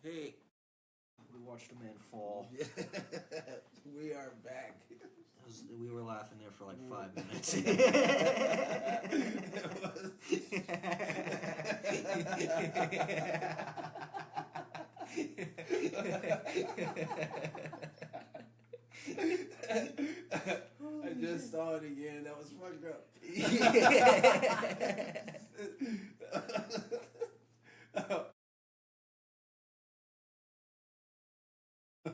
Hey, we watched a man fall. We are back. We were laughing there for like 5 minutes. I just saw it again. That was fucked up.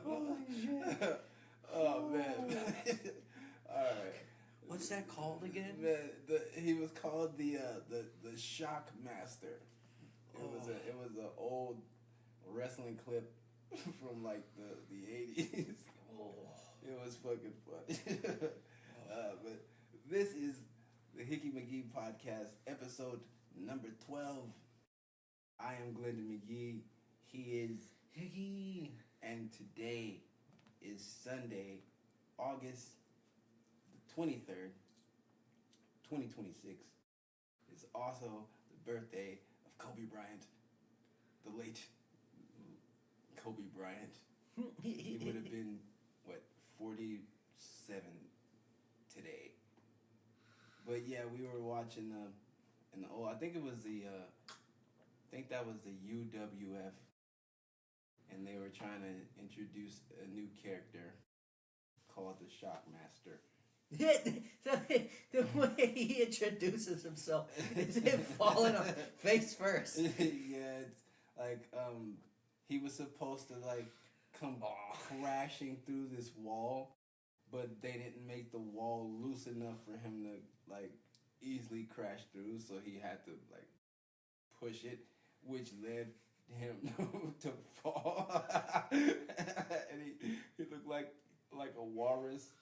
Holy shit. Oh man. Alright. What's that called again? Man, he was called the ShockMaster. It was an old wrestling clip from like the 80s. Oh. It was fucking funny. But this is the Hickey McGee podcast, episode number 12. I am Glendon McGee. He is Hickey. And today is Sunday, August the 23rd, 2026. It's also the birthday of Kobe Bryant, the late Kobe Bryant. He would have been, 47 today. But yeah, we were watching I think it was that was the UWF. And they were trying to introduce a new character called the ShockMaster. The way he introduces himself is him falling on face first. Yeah, it's like he was supposed to come crashing through this wall, but they didn't make the wall loose enough for him to easily crash through, so he had to push it, which led him to fall. And he looked like a walrus.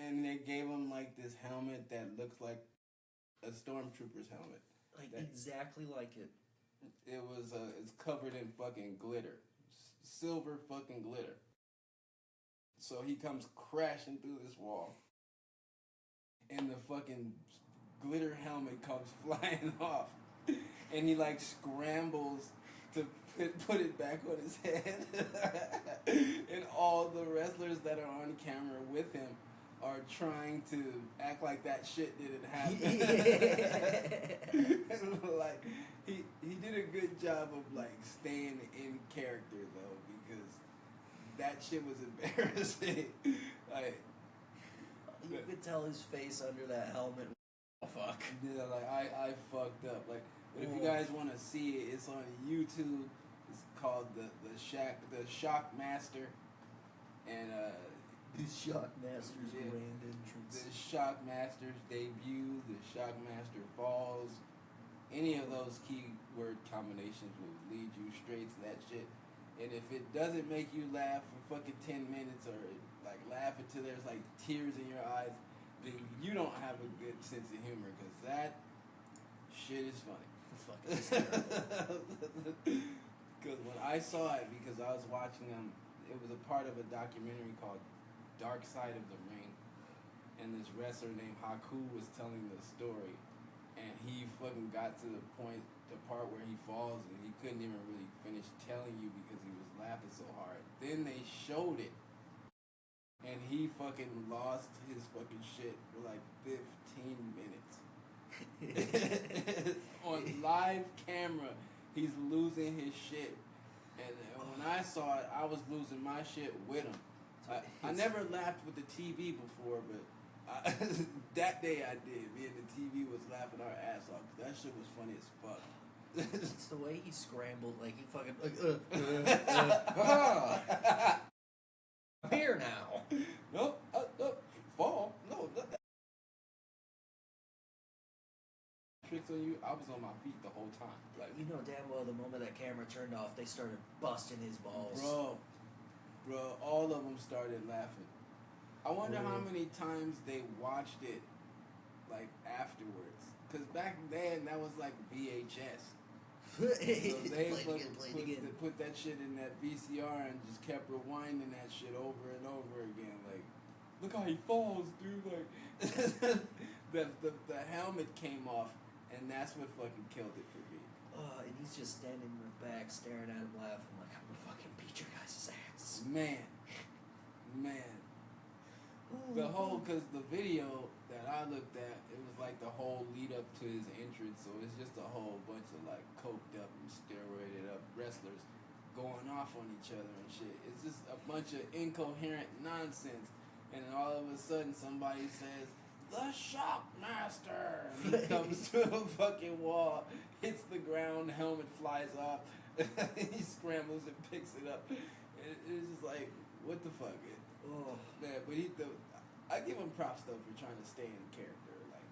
and they gave him this helmet that looks like a stormtrooper's helmet. Exactly like it. It was it's covered in fucking glitter. Silver fucking glitter. So he comes crashing through this wall. And the fucking glitter helmet comes flying off. And he scrambles to put it back on his head. And all the wrestlers that are on camera with him are trying to act like that shit didn't happen. He did a good job of staying in character though, because that shit was embarrassing. You could tell his face under that helmet. Oh, fuck. Yeah, I fucked up. But if you guys want to see it, it's on YouTube. It's called the ShockMaster, and the ShockMaster's grand entrance. The ShockMaster's debut, the ShockMaster falls. Any of those keyword combinations will lead you straight to that shit. And if it doesn't make you laugh for fucking 10 minutes or laugh until there's tears in your eyes, then you don't have a good sense of humor, because that shit is funny. Because when I saw it, because I was watching it was a part of a documentary called Dark Side of the Ring, and this wrestler named Haku was telling the story, and he fucking got to the part where he falls, and he couldn't even really finish telling you because he was laughing so hard. Then they showed it, and he fucking lost his fucking shit for 15 minutes. On live camera, he's losing his shit. And when I saw it, I was losing my shit with him. I never laughed with the TV before, but that day I did. Me and the TV was laughing our ass off. That shit was funny as fuck. It's the way he scrambled, he fucking I'm here now. Nope, fall. No, not that. Tricks on you. I was on my feet the whole time. You know damn well the moment that camera turned off, they started busting his balls. Bro, all of them started laughing. I wonder how many times they watched it afterwards. Because back then that was VHS. So they put that shit in that VCR and just kept rewinding that shit over and over again. Look how he falls, dude. The helmet came off, and that's what fucking killed it for me. And He's just standing in the back, staring at him, laughing like, I'm gonna fucking beat your guys' ass. Man. The whole, because the video that I looked at, it was like the whole lead up to his entrance, so it's just a whole bunch of like coked up and steroided up wrestlers going off on each other and shit. It's just a bunch of incoherent nonsense, and then all of a sudden somebody says, "The ShockMaster!" And he comes to a fucking wall, hits the ground, helmet flies off, he scrambles and picks it up. It's just like, what the fuck? Oh man, but I give him props though for trying to stay in character. Like,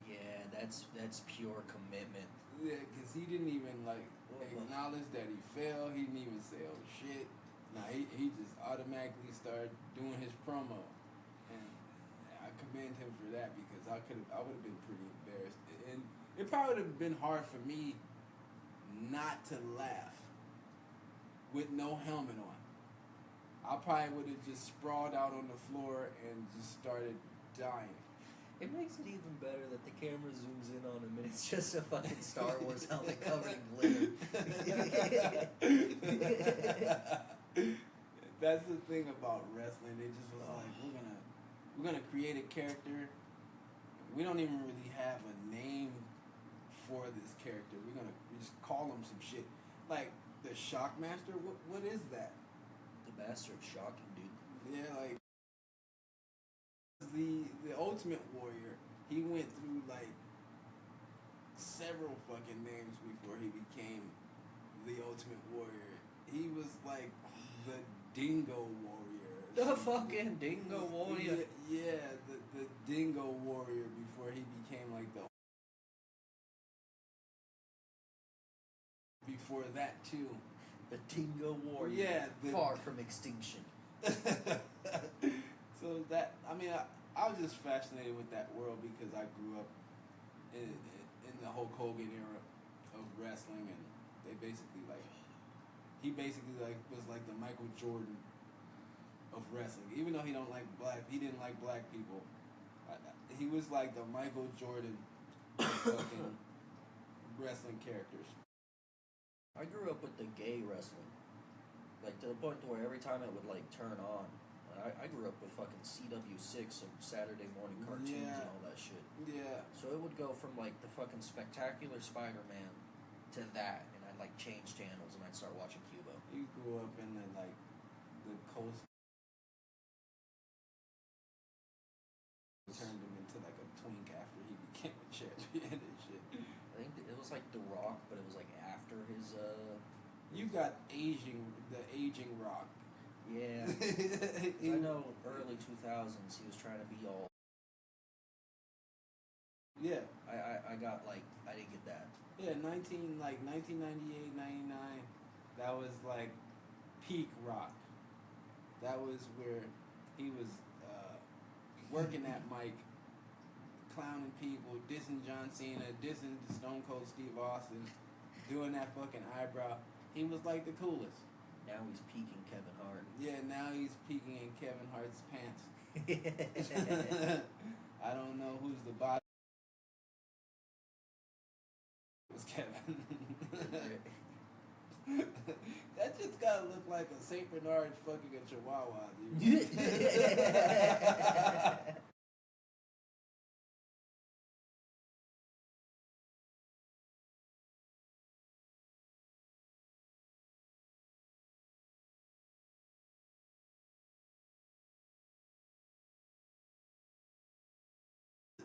yeah, that's pure commitment. Yeah, because he didn't even like acknowledge that he fell. He didn't even say, "Oh shit." Nah, he just automatically started doing his promo, and I commend him for that because I would have been pretty embarrassed, and it probably would have been hard for me not to laugh with no helmet on. I probably would have just sprawled out on the floor and just started dying. It makes it even better that the camera zooms in on him and it's just a fucking Star Wars helmet covered in glitter. That's the thing about wrestling. They just was like, we're gonna create a character. We don't even really have a name for this character. We just call him some shit. Like the ShockMaster. What is that? The master of shocking, dude. Yeah, like the Ultimate Warrior. He went through like several fucking names before he became the Ultimate Warrior. He was like the Dingo Warrior. The fucking Dingo Warrior. Yeah, the Dingo Warrior before he became like the. Before that too. The Dingo Warrior. Yeah. Far from extinction. So that, I mean, I was just fascinated with that world because I grew up in the Hulk Hogan era of wrestling, and he basically was like the Michael Jordan of wrestling. Even though he didn't like black people. He was like the Michael Jordan of fucking wrestling characters. I grew up with the gay wrestling, like to the point where every time it would like turn on, I grew up with fucking CW6 and Saturday morning cartoons and all that shit. Yeah. So it would go from like the fucking Spectacular Spider-Man to that, and I'd like change channels and I'd start watching Cubo. You grew up in the coast. Turned him into like a twink after he became a champion and shit. I think it was like The Rock, but it was like after his You got the aging Rock. Yeah. I know early 2000s he was trying to be all. Yeah. I got like, I didn't get that. Yeah, 1998, 99, that was like peak Rock. That was where he was working that mic, clowning people, dissing John Cena, dissing Stone Cold Steve Austin, doing that fucking eyebrow. He was like the coolest. Now he's peaking Kevin Hart. Yeah, now he's peeking in Kevin Hart's pants. I don't know who's the body. It was Kevin. That just gotta look like a Saint Bernard fucking a Chihuahua, dude.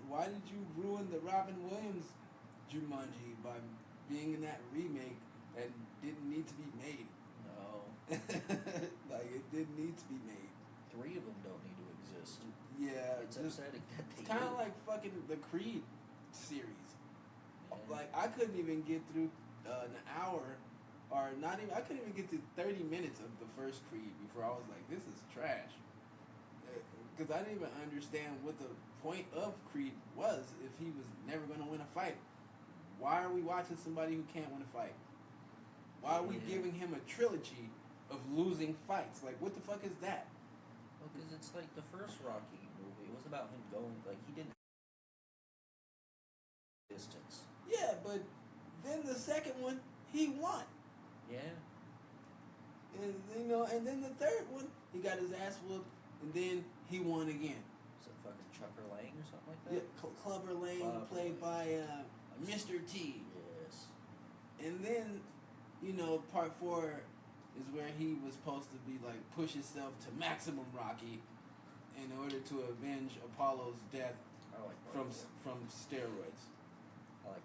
Why did you ruin the Robin Williams Jumanji by being in that remake that didn't need to be made? No. Like, it didn't need to be made. 3 of them don't need to exist. Yeah. It's upsetting that they It's kind of do. like fucking the Creed series. Yeah. Like, I couldn't even get through an hour, or not even, I couldn't even get to 30 minutes of the first Creed before I was like, this is trash. Because I didn't even understand what the point of Creed was if he was never going to win a fight. Why are we watching somebody who can't win a fight? Why are we giving him a trilogy of losing fights? Like, what the fuck is that? Well, because it's like the first Rocky movie. It was about him going, like, he didn't distance. Yeah, but then the second one, he won. Yeah. And, you know, and then the third one, he got his ass whooped, and then he won again. Is it fucking Chucker Lang or something like that? Yeah, Clubber Lang, played by Mr. T. Yes. And then, you know, part 4 is where he was supposed to be like push himself to maximum Rocky in order to avenge Apollo's death from steroids. I like.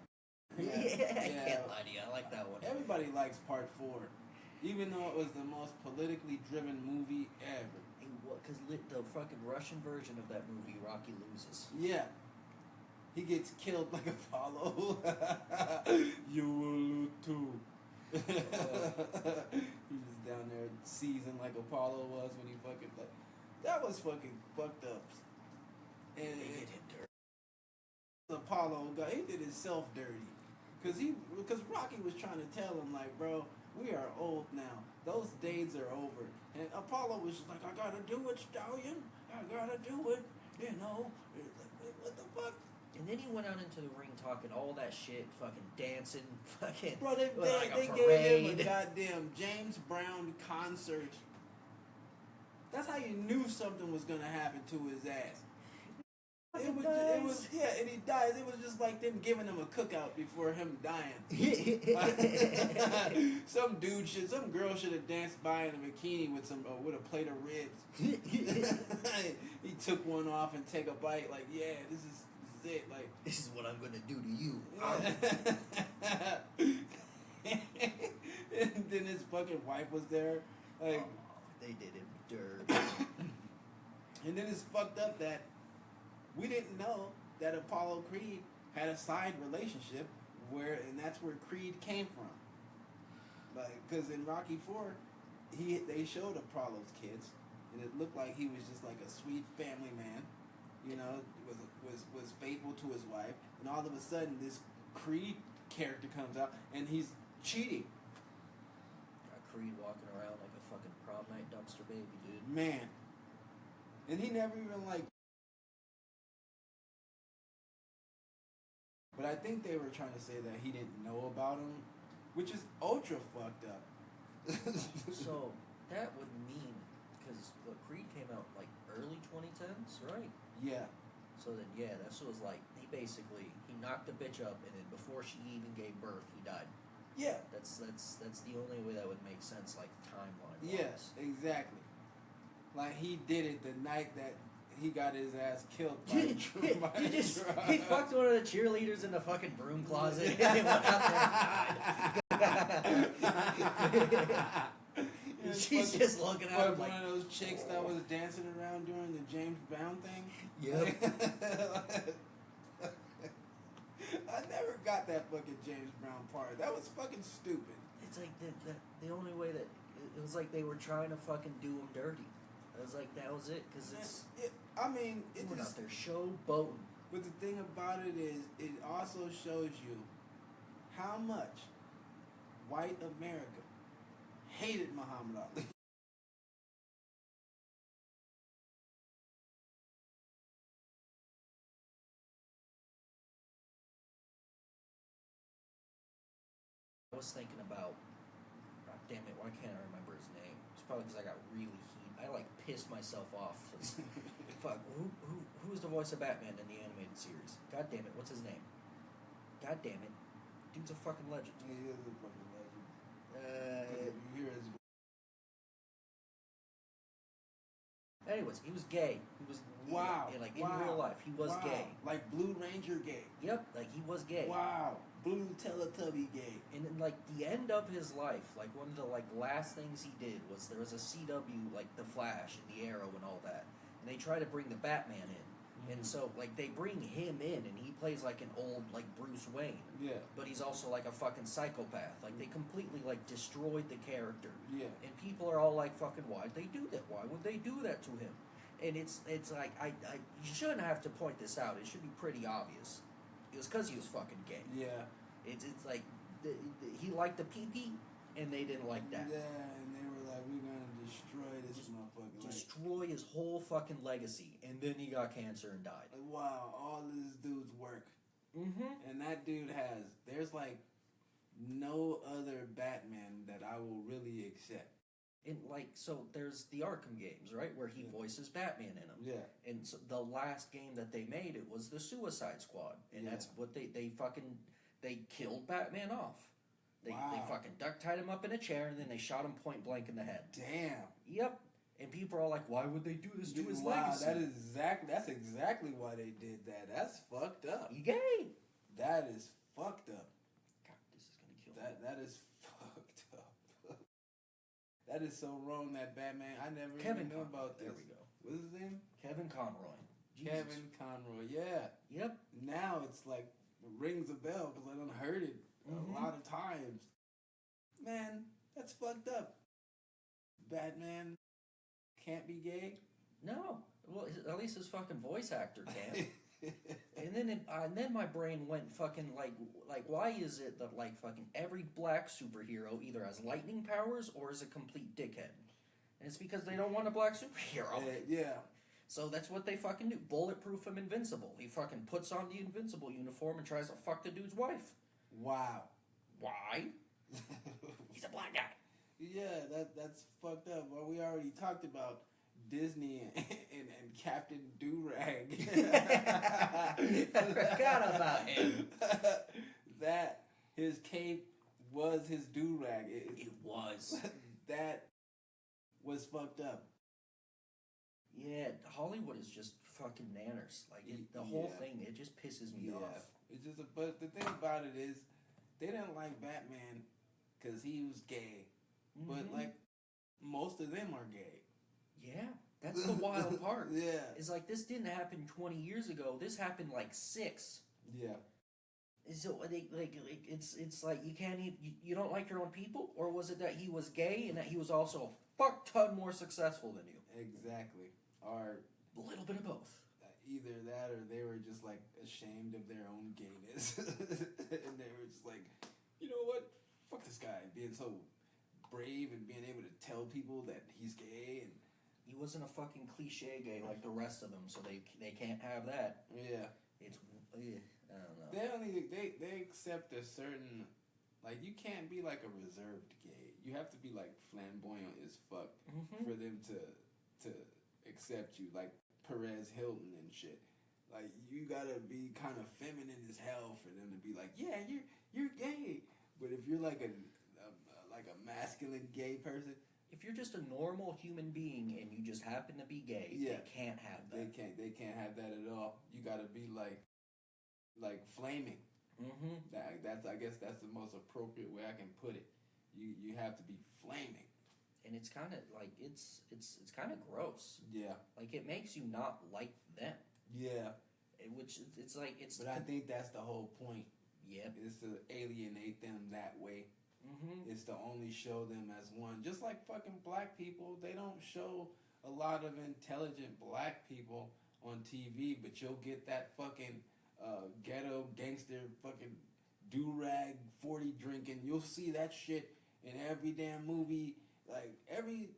Yeah, I can't lie to you. I like that one. Everybody likes part 4, even though it was the most politically driven movie ever. Because the fucking Russian version of that movie, Rocky loses. Yeah. He gets killed like Apollo. You will lose too. He's just down there seasoned like Apollo was when he fucking like. That was fucking fucked up. And they did him dirty. Apollo got, he did himself dirty. Because Rocky was trying to tell him, like, bro, we are old now. Those days are over. And Apollo was just like, I gotta do it, Stallion. I gotta do it. You know, what the fuck? And then he went out into the ring talking all that shit, fucking dancing, fucking. Bro, they like gave him a goddamn James Brown concert. That's how you knew something was gonna happen to his ass. It was, yeah, and he dies. It was just like them giving him a cookout before him dying. Some girl should have danced by in a bikini with a plate of ribs. He took one off and take a bite. Like, yeah, this is it. Like, this is what I'm gonna do to you. And then his fucking wife was there. Like, they did him dirty. And then it's fucked up that we didn't know that Apollo Creed had a side relationship and that's where Creed came from. Like, because in Rocky 4, they showed Apollo's kids, and it looked like he was just like a sweet family man, you know, was faithful to his wife, and all of a sudden this Creed character comes out and he's cheating. Got Creed walking around like a fucking prom night dumpster baby, dude. Man. And he never even like. But I think they were trying to say that he didn't know about him, which is ultra fucked up. So that would mean, because Creed came out like early 2010s, right? Yeah. So then, yeah, that's what it was like. He knocked the bitch up, and then before she even gave birth, he died. Yeah. That's the only way that would make sense, like timeline. Yes, exactly. Like he did it the night that he got his ass killed by He fucked one of the cheerleaders in the fucking broom closet and he went out there and died. She's just looking at him like one of those chicks that was dancing around during the James Brown thing. Yep. I never got that fucking James Brown part. That was fucking stupid. It's like the only way that it was like they were trying to fucking do him dirty. I was like, that was it, because it's. It went just out there showboating. But the thing about it is, it also shows you how much white America hated Muhammad Ali. I was thinking about. God damn it! Why can't I remember his name? It's probably because I got really heated. I like pissed myself off. Fuck. Who was the voice of Batman in the animated series? God damn it! What's his name? God damn it! Dude's a fucking legend. Yeah, he is a fucking legend. You hear his. Anyways, he was gay. He was wow. Like in real life, he was gay. Like Blue Ranger gay. Yep, like he was gay. Wow. Blue Teletubby gay. And then, like, the end of his life, like, one of the, like, last things he did was there was a CW, like, The Flash and the Arrow and all that. And they try to bring the Batman in. Mm-hmm. And so, like, they bring him in, and he plays, like, an old, like, Bruce Wayne. Yeah. But he's also, like, a fucking psychopath. Like, they completely, like, destroyed the character. Yeah. And people are all like, fucking, why'd they do that? Why would they do that to him? And it's like, you shouldn't have to point this out. It should be pretty obvious. It was because he was fucking gay. Yeah. It's like he liked the pee-pee, and they didn't like that. Yeah, and they were like, we're going to destroy this motherfucker. Destroy his whole fucking legacy. And then he got cancer and died. Like, wow, all this dude's work. Mm-hmm. And that dude there's like no no other Batman that I will really accept. And like, so there's the Arkham games, right, where he voices Batman in them. Yeah. And so the last game that they made, it was the Suicide Squad, and that's what they fucking they killed Batman off. They fucking duct tied him up in a chair, and then they shot him point blank in the head. Damn. Yep. And people are like, why would they do this to his legacy? That's exactly why they did that. That's fucked up. You gay. That is fucked up. God, this is gonna kill me. That is fucked up. That is so wrong, that Batman. I never Kevin even knew Conroy. about this. There we go. What's his name? Kevin Conroy. Jesus. Kevin Conroy, yeah. Yep. Now it's like, it rings a bell because I done heard it a lot of times. Man, that's fucked up. Batman can't be gay? No. Well, at least his fucking voice actor can. and then my brain went fucking like why is it that like fucking every black superhero either has lightning powers or is a complete dickhead? And it's because they don't want a black superhero. Yeah. So that's what they fucking do. Bulletproof him invincible. He fucking puts on the invincible uniform and tries to fuck the dude's wife. Wow. Why? He's a black guy. Yeah, that's fucked up. Well, we already talked about Disney and Captain Durag. I forgot about him. That his cape was his durag. It was. That was fucked up. Yeah, Hollywood is just fucking nanners. Like the whole thing, it just pisses me off. It's just, but the thing about it is, they didn't like Batman because he was gay. But like, most of them are gay. Yeah, that's the wild part. Yeah, it's like this didn't happen 20 years ago. This happened like 6. Yeah. So it's like you can't you don't like your own people, or was it that he was gay and that he was also a fuck ton more successful than you? Exactly. Or a little bit of both. Either that, or they were just like ashamed of their own gayness, and they were just like, you know what? Fuck this guy being so brave and being able to tell people that he's gay, and he wasn't a fucking cliche gay like the rest of them, so they can't have that. Yeah, it's I don't know. They accept a certain, like, you can't be like a reserved gay. You have to be like flamboyant as fuck for them to accept you, like Perez Hilton and shit. Like, you gotta be kind of feminine as hell for them to be like, yeah, you're gay. But if you're like a masculine gay person, if you're just a normal human being and you just happen to be gay, they can't have that. They can't have that at all. You gotta be like flaming. That's I guess that's the most appropriate way I can put it. You have to be flaming. And it's kind of like it's kind of gross. Yeah. Like, it makes you not like them. Yeah. It's like it's. But I think that's the whole point. Yep. Is to alienate them that way. Is to only show them as one. Just like fucking black people, they don't show a lot of intelligent black people on TV, but you'll get that fucking ghetto gangster fucking do-rag 40 drinking. You'll see that shit in every damn movie. Like, every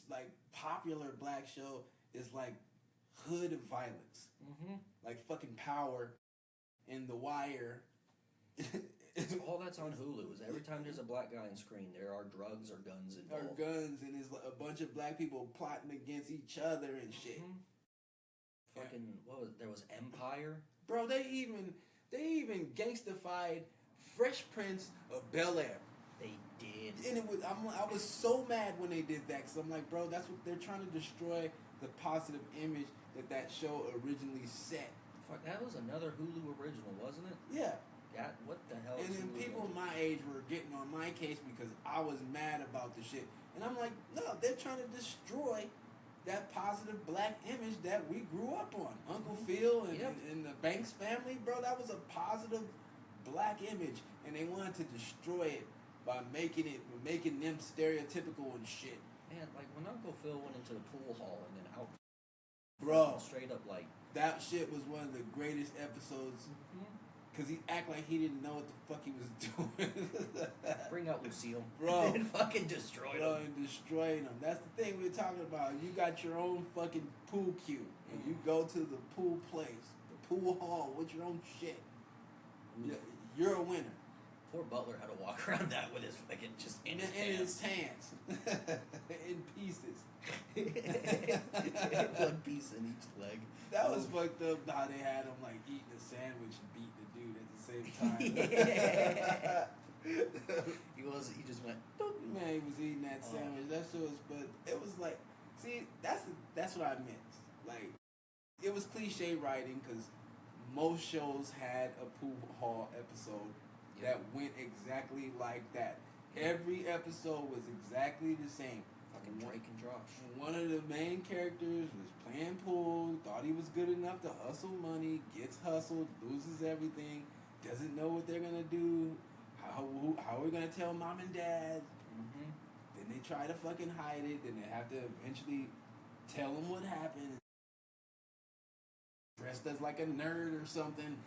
like popular black show is like hood violence. Like fucking Power and The Wire. All that's on Hulu is every time there's a black guy on screen, there are drugs or guns involved. And it's a bunch of black people plotting against each other and shit. Fucking there was Empire. Bro, they even gangstified Fresh Prince of Bel-Air. They did. And I was so mad when they did that, because I'm like, bro, that's what they're trying to destroy, the positive image that show originally set. Fuck, that was another Hulu original, wasn't it? Yeah. God, what the hell? And then people my age were getting on my case because I was mad about the shit. And I'm like, no, they're trying to destroy that positive black image that we grew up on. Uncle Phil and the Banks family, bro, that was a positive black image. And they wanted to destroy it by making them stereotypical and shit. Man, like when Uncle Phil went into the pool hall and then out, bro, straight up like that shit was one of the greatest episodes. Because he act like he didn't know what the fuck he was doing. Bring out Lucille. Bro. And fucking destroy him. And destroying him. That's the thing we're talking about. You got your own fucking pool cue. And you go to the pool place, the pool hall with your own shit. You're a winner. Poor Butler had to walk around that with his fucking just in his pants, in pieces. One piece in each leg. That was fucked up. How they had him like eating a sandwich and beating the dude at the same time. He just went. Man, he was eating that sandwich. That shit was, but it was like, see, that's what I meant. Like, it was cliche writing because most shows had a pool hall episode that went exactly like that. Every episode was exactly the same. Fucking Drake and Josh. One of the main characters was playing pool, thought he was good enough to hustle money, gets hustled, loses everything, doesn't know what they're gonna do. How are we gonna tell mom and dad? Mm-hmm. Then they try to fucking hide it. Then they have to eventually tell them what happened. Dressed as like a nerd or something.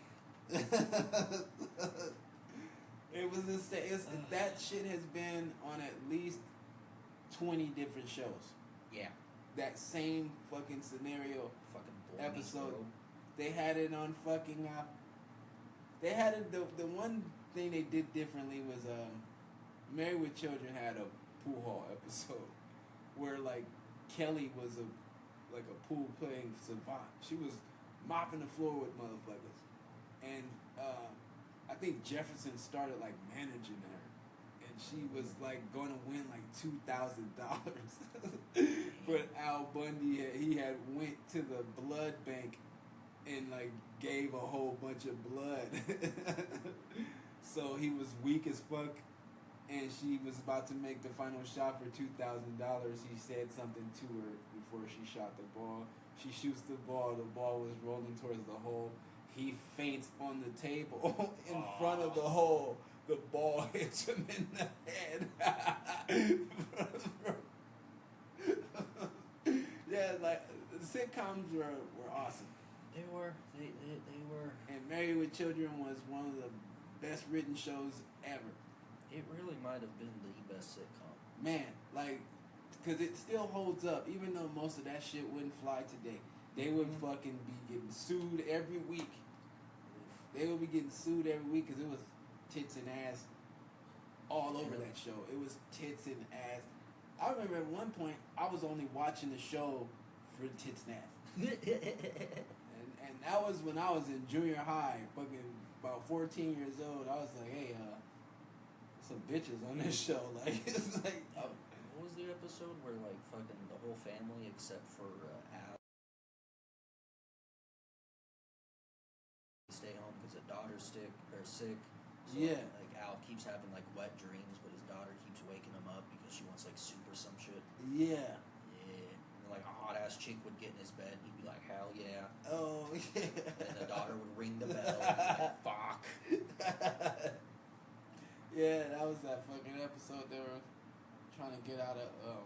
It was that shit has been on at least 20 different shows. Yeah. That same fucking scenario. Fucking episode. They had it on fucking. They had it. The one thing they did differently was Married with Children had a pool hall episode where like Kelly was a pool playing savant. She was mopping the floor with motherfuckers, and I think Jefferson started like managing her, and she was like going to win like $2,000. But Al Bundy he had went to the blood bank and like gave a whole bunch of blood. So he was weak as fuck, and she was about to make the final shot for $2,000. He said something to her before she shot the ball. She shoots the ball was rolling towards the hole. He faints on the table in front of the hole. The ball hits him in the head. Yeah, like the sitcoms were awesome. They were. And Married with Children was one of the best written shows ever. It really might have been the best sitcom. Man, like, because it still holds up, even though most of that shit wouldn't fly today. They would fucking be getting sued every week. They would be getting sued every week because it was tits and ass all over that show. It was tits and ass. I remember at one point, I was only watching the show for tits and ass. and that was when I was in junior high, fucking about 14 years old. I was like, hey, some bitches on this show. Like, it's like... what was the episode where, like, fucking the whole family except for Al stay home because the daughter's sick? So, yeah. Like, Al keeps having, like, wet dreams, but his daughter keeps waking him up because she wants, like, soup or some shit. Yeah. Yeah. And, like, a hot-ass chick would get in his bed, and he'd be like, hell yeah. Oh, yeah. And the daughter would ring the bell, and he'd be like, fuck. Yeah, that was that fucking episode. They were trying to get out of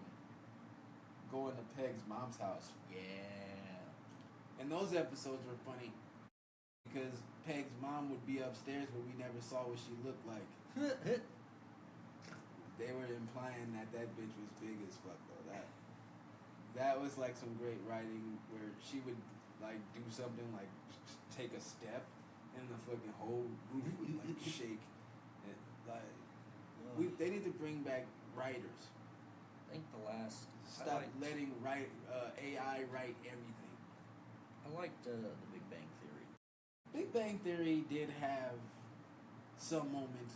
going to Peg's mom's house. Yeah. And those episodes were funny because Peg's mom would be upstairs, but we never saw what she looked like. They were implying that bitch was big as fuck though. That was like some great writing where she would like do something like take a step and the fucking whole roof would like shake. They need to bring back writers. I think the last... Stop letting AI write everything. I liked The Big Bang Theory. Big Bang Theory did have some moments,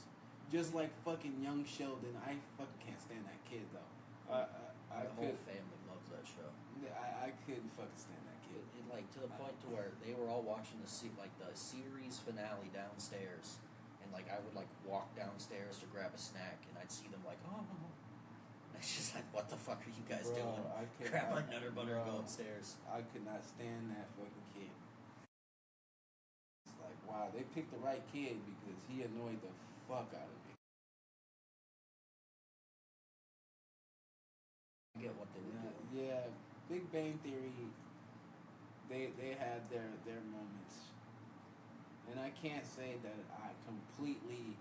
just like fucking young Sheldon. I fucking can't stand that kid though. My whole family loves that show. I couldn't fucking stand that kid. It like to the point to where they were all watching the series finale downstairs, and like I would like walk downstairs to grab a snack, and I'd see them like, oh. It's just like, what the fuck are you guys doing? Grab my Nutter Butter and go upstairs. I could not stand that fucking kid. It's like, wow, they picked the right kid because he annoyed the fuck out of me. I get what they were doing. Yeah, Big Bang Theory, they had their moments. And I can't say that I completely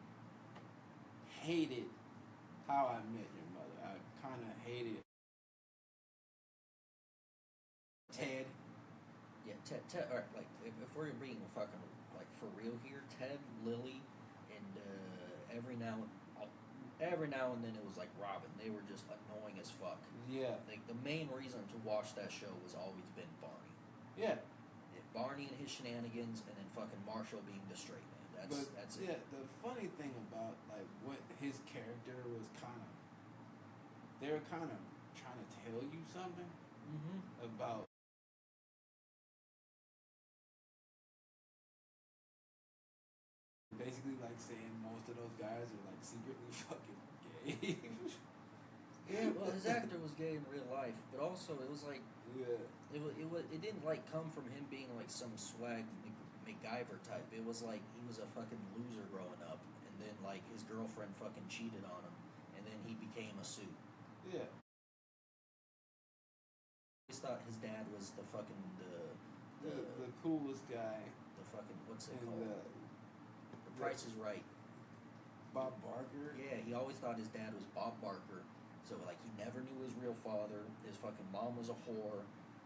hated How I Met Your Mother. I kind of hated Ted. Yeah, Ted. All right, like if we're being fucking like for real here, Ted, Lily, and every now and then it was like Robin. They were just annoying as fuck. Yeah. Like the main reason to watch that show was always been Barney. Yeah. Barney and his shenanigans, and then fucking Marshall being the straight man. That's it. Yeah, the funny thing about like what his character was they were kind of trying to tell you something about. Basically, like saying most of those guys are like secretly fucking gay. Yeah, well, his actor was gay in real life, but also it was like it didn't like come from him being like some swag MacGyver type. It was like he was a fucking loser growing up, and then like his girlfriend fucking cheated on him, and then he became a suit. Yeah. He thought his dad was the fucking The coolest guy. The fucking what's it And called? The Price is Right. Bob Barker. Yeah, he always thought his dad was Bob Barker. So like he never knew his real father. His fucking mom was a whore.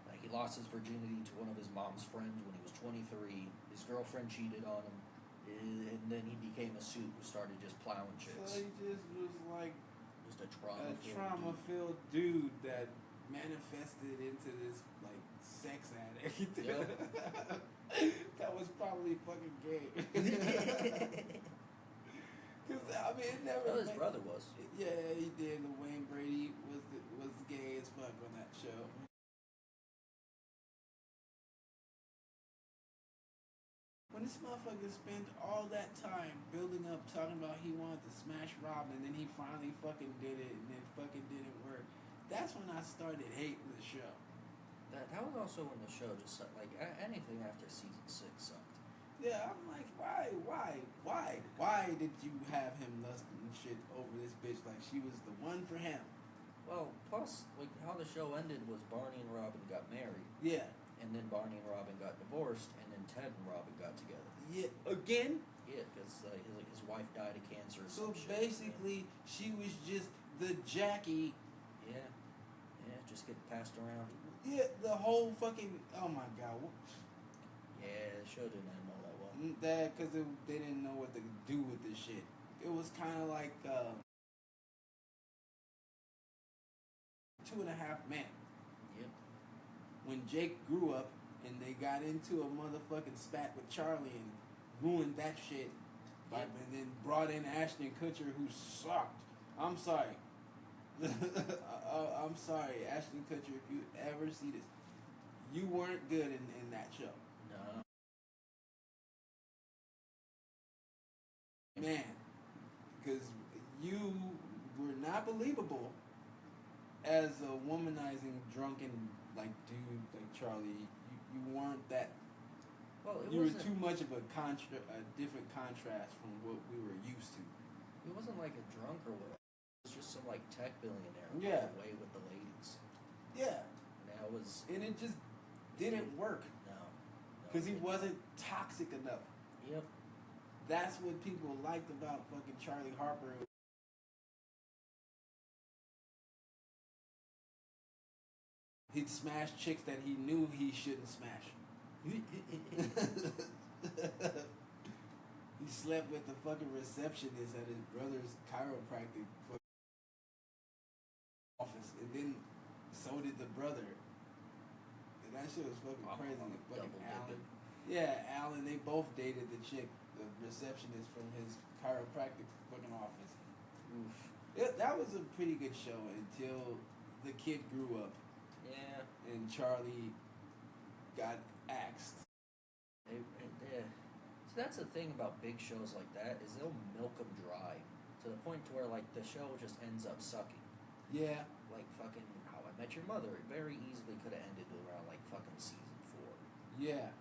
Like he lost his virginity to one of his mom's friends when he was 23. His girlfriend cheated on him, and then he became a suit who started just plowing chicks. So he just was like just a trauma-filled dude that manifested into this like sex addict. Yep. That was probably fucking gay. Cause I mean, it never. Well, his brother was. Yeah, he did. Wayne Brady was gay as fuck on that show. When this motherfucker spent all that time building up, talking about he wanted to smash Robin, and then he finally fucking did it, and it fucking didn't work. That's when I started hating the show. That was also when the show just like anything after season 6 sucked. Yeah, I'm like, why did you have him lusting and shit over this bitch like she was the one for him? Well, plus, like how the show ended was Barney and Robin got married. Yeah. And then Barney and Robin got divorced, and then Ted and Robin got together. Yeah, again? Yeah, because his wife died of cancer. Or so some basically, shit. she was just the Jackie. Yeah, just getting passed around. Yeah, the whole fucking. Oh my god. Yeah, the show didn't end all that well. That because they didn't know what to do with this shit. It was kind of like 2.5 Men. Yep. When Jake grew up and they got into a motherfucking spat with Charlie and ruined that shit, and then brought in Ashton Kutcher who sucked. I'm sorry. I'm sorry, Ashton Kutcher. If you ever see this, you weren't good in that show. No. Man, because you were not believable as a womanizing, drunken, like, dude, like Charlie. You weren't that. Well, you were too much of a different contrast from what we were used to. He wasn't like a drunk or whatever. He was just some like tech billionaire. Yeah. Away with the ladies. Yeah. And it just didn't work. No. Because he wasn't toxic enough. Yep. That's what people liked about fucking Charlie Harper. He'd smash chicks that he knew he shouldn't smash. He slept with the fucking receptionist at his brother's chiropractic office, and then so did the brother. And that shit was fucking crazy. Fucking Alan. Yeah, Alan, they both dated the chick, the receptionist from his chiropractic fucking office. Oof. Yeah, that was a pretty good show until the kid grew up. Yeah. And Charlie got axed. Yeah. So that's the thing about big shows like that is they'll milk them dry to the point to where like the show just ends up sucking. Yeah. Like fucking How I Met Your Mother. It very easily could have ended around like fucking season 4. Yeah.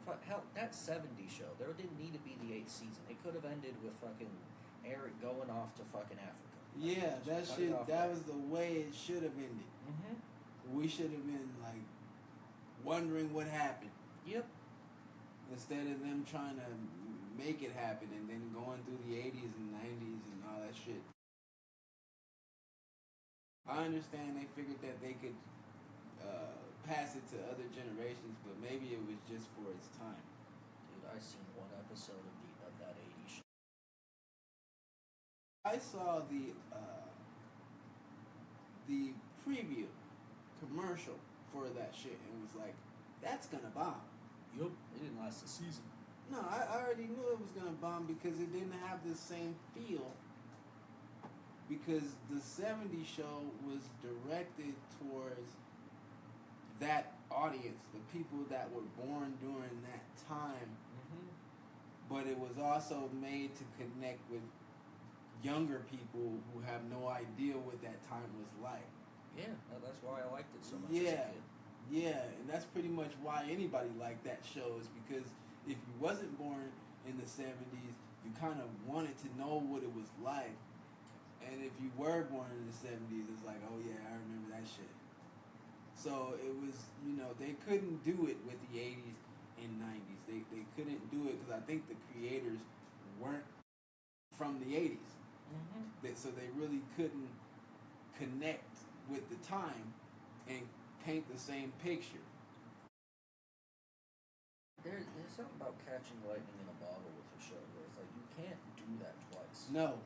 Fucking hell, that 70s show. There didn't need to be the 8th season. It could have ended with fucking Eric going off to fucking Africa. Yeah, that shit. That was the way it should have ended. Mm-hmm. We should have been like wondering what happened. Yep. Instead of them trying to make it happen and then going through the 80s and 90s and all that shit. I understand they figured that they could pass it to other generations, but maybe it was just for its time. Dude, I seen one episode of that 80s show. I saw the preview commercial for that shit and was like, that's gonna bomb. Yup, it didn't last a season. No, I already knew it was gonna bomb because it didn't have the same feel. Because the '70s show was directed towards that audience, the people that were born during that time. Mm-hmm. But it was also made to connect with younger people who have no idea what that time was like. Yeah, that's why I liked it so much Yeah. as a kid. Yeah, and that's pretty much why anybody liked that show, is because if you wasn't born in the '70s, you kind of wanted to know what it was like. And if you were born in the '70s, it's like, oh yeah, I remember that shit. So it was, they couldn't do it with the '80s and '90s. They couldn't do it because I think the creators weren't from the '80s. Mm-hmm. So they really couldn't connect with the time and paint the same picture. There's something about catching lightning in a bottle with a show where it's like you can't do that twice. No.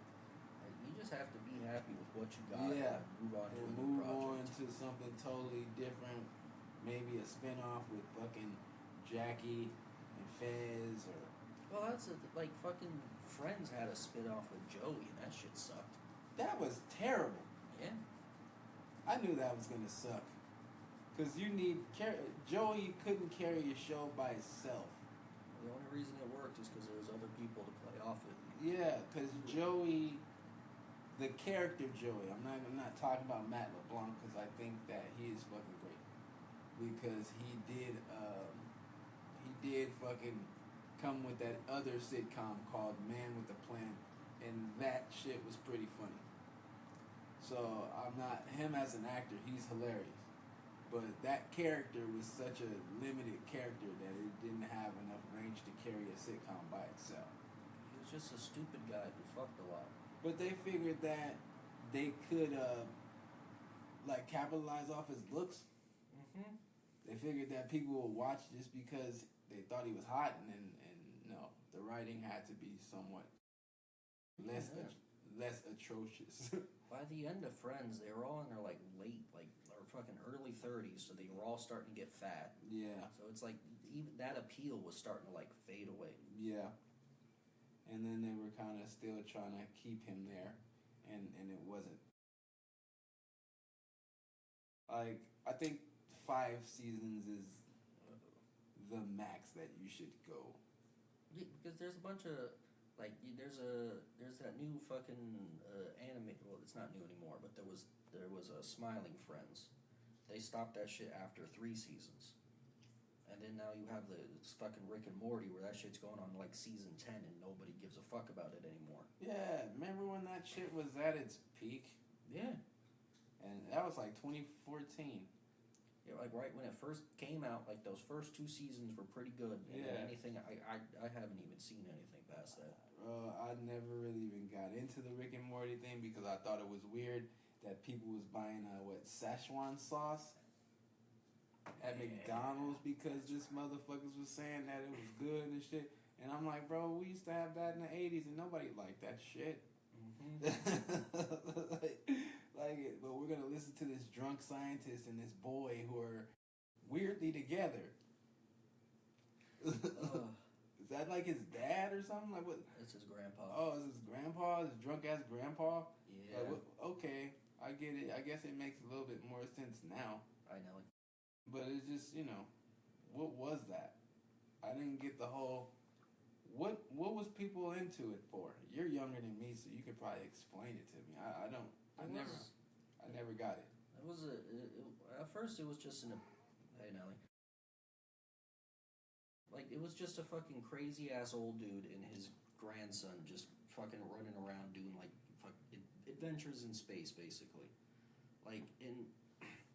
Like, you just have to be happy with what you got Yeah. and move on to And a new move on project. to something totally different. Maybe a spinoff with fucking Jackie and Fez, or Well, that's like fucking Friends had a spin-off with Joey and that shit sucked. that was terrible. Yeah. I knew that was gonna suck. Cause you need Joey couldn't carry a show by itself. The only reason it worked is because there was other people to play off it. Yeah, cause Joey, the character Joey. I'm not talking about Matt LeBlanc because I think that he is fucking great. Because he did fucking come with that other sitcom called Man with a Plan, and that shit was pretty funny. So I'm not him as an actor. He's hilarious. But that character was such a limited character that it didn't have enough range to carry a sitcom by itself. He was just a stupid guy who fucked a lot. But they figured that they could like capitalize off his looks. Mm-hmm. They figured that people would watch just because they thought he was hot, and no, the writing had to be somewhat less atrocious. By the end of Friends, they were all in their like late, like or fucking early 30s, so they were all starting to get fat. Yeah. So it's like even that appeal was starting to like fade away. Yeah. And then they were kind of still trying to keep him there, and it wasn't. Like, I think 5 seasons is the max that you should go. Yeah, because there's a bunch of like there's that new fucking anime. Well, it's not new anymore, but there was a Smiling Friends. They stopped that shit after 3 seasons, and then now you have the fucking Rick and Morty where that shit's going on like season 10 and nobody gives a fuck about it anymore. Yeah, remember when that shit was at its peak? Yeah. And that was like 2014. Yeah, like right when it first came out, like those first 2 seasons were pretty good. And Yeah. anything I haven't even seen anything past that. I never really even got into the Rick and Morty thing because I thought it was weird that people was buying Szechuan sauce at McDonald's because this motherfuckers was saying that it was good and shit. And I'm like, bro, we used to have that in the '80s and nobody liked that shit. Mm-hmm. like it, but we're gonna listen to this drunk scientist and this boy who are weirdly together. Is that like his dad or something? Like what? It's his grandpa. Oh, is his grandpa? His drunk ass grandpa? Yeah. Like, okay, I get it. I guess it makes a little bit more sense now. I know it. But it's just, what was that? I didn't get the whole. What was people into it for? You're younger than me, so you could probably explain it to me. I don't. I never got it. It was at first it was just hey Nelly. Like it was just a fucking crazy ass old dude and his grandson just fucking running around doing like adventures in space basically. Like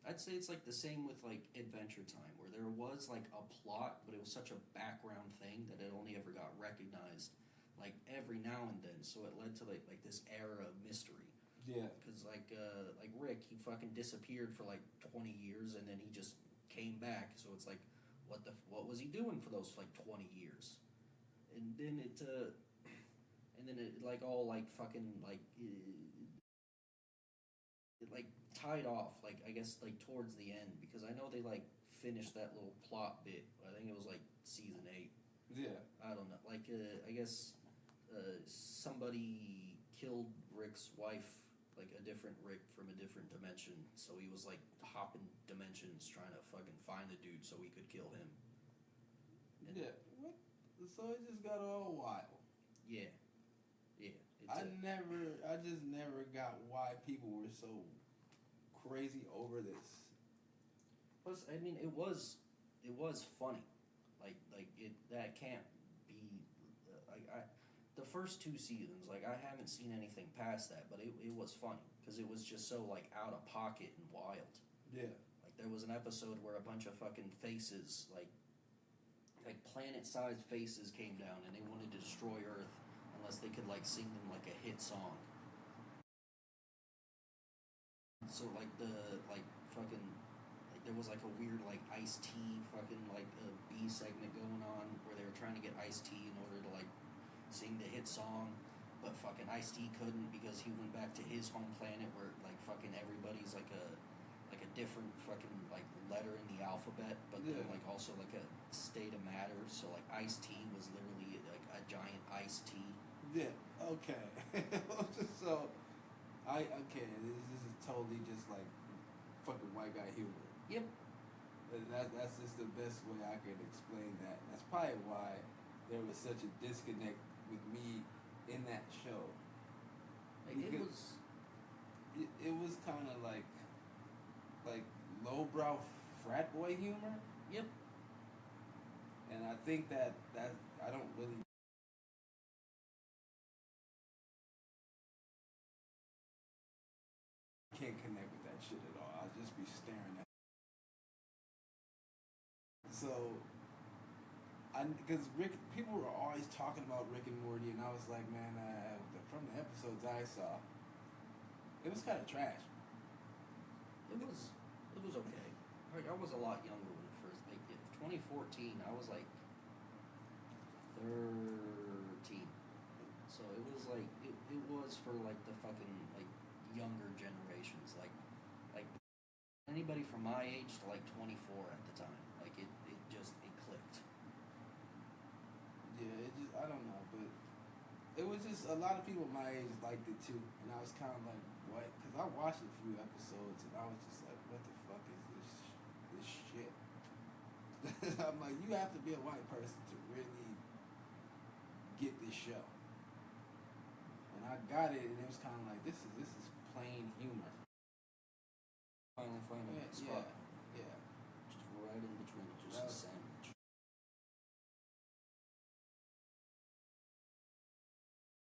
I'd say it's like the same with like Adventure Time where there was like a plot but it was such a background thing that it only ever got recognized like every now and then, so it led to like this era of mystery. Yeah. Because like Rick, he fucking disappeared for like 20 years and then he just came back. So it's like, what was he doing for those like 20 years? And then and then it like all like fucking like it like tied off like I guess like towards the end because I know they like finished that little plot bit. I think it was like season 8. Yeah. I don't know. Like I guess somebody killed Rick's wife, like a different Rick from a different dimension. So he was like hopping dimensions trying to fucking find the dude so he could kill him. And Yeah. What? So it just got all wild. yeah, yeah. I just never got why people were so crazy over this. Plus, I mean, it was funny. Like it that can't be like the first 2 seasons. Like I haven't seen anything past that, but it was funny because it was just so like out of pocket and wild. Yeah. Like there was an episode where a bunch of fucking faces, like planet-sized faces, came down and they wanted to destroy Earth unless they could like sing them like a hit song. So like the like fucking like there was like a weird like Ice-T fucking like a B segment going on where they were trying to get Ice-T in order to like sing the hit song, but fucking Ice-T couldn't because he went back to his home planet where like fucking everybody's like a different fucking like letter in the alphabet, but Yeah. they're like also like a state of matter. So like Ice-T was literally like a giant iced tea. Yeah. Okay. So okay. This is totally just like fucking white guy humor. Yep. And that's just the best way I could explain that. That's probably why there was such a disconnect with me in that show. Like Because it was kind of like lowbrow frat boy humor, yep. and I think that I don't really can't connect with that shit at all. I'll just be staring at. So because people were always talking about Rick and Morty, and I was like, man, from the episodes I saw, it was kind of trash. It was okay. Like I was a lot younger when it first like 2014. I was like 13. So it was like it was for like the fucking like younger generations, like anybody from my age to like 24 at the time. Like it clicked. Yeah, it just I don't know, but it was just a lot of people my age liked it too, and I was kind of like, what? Because I watched a few episodes, and I was just like, what the fuck is this shit? I'm like, you have to be a white person to really get this show, and I got it, and it was kind of like, this is plain humor. Finally finding Yeah, that spot. yeah. Just right in between, just a sandwich.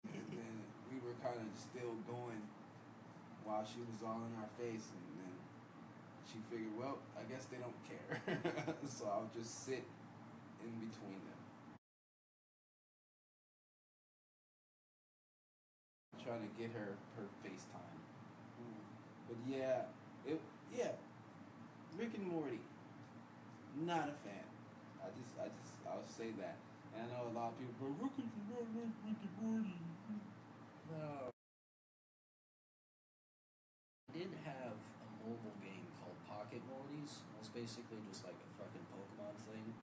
And then we were kind of still going while she was all in our face, and then she figured, well, I guess they don't care. So I'll just sit in between them. Trying to get her FaceTime. But yeah, Rick and Morty, not a fan. I'll say that. And I know a lot of people, but Rick is not like Rick and Morty. No. I did have a mobile game called Pocket Mortys. It was basically just like a fucking Pokemon thing.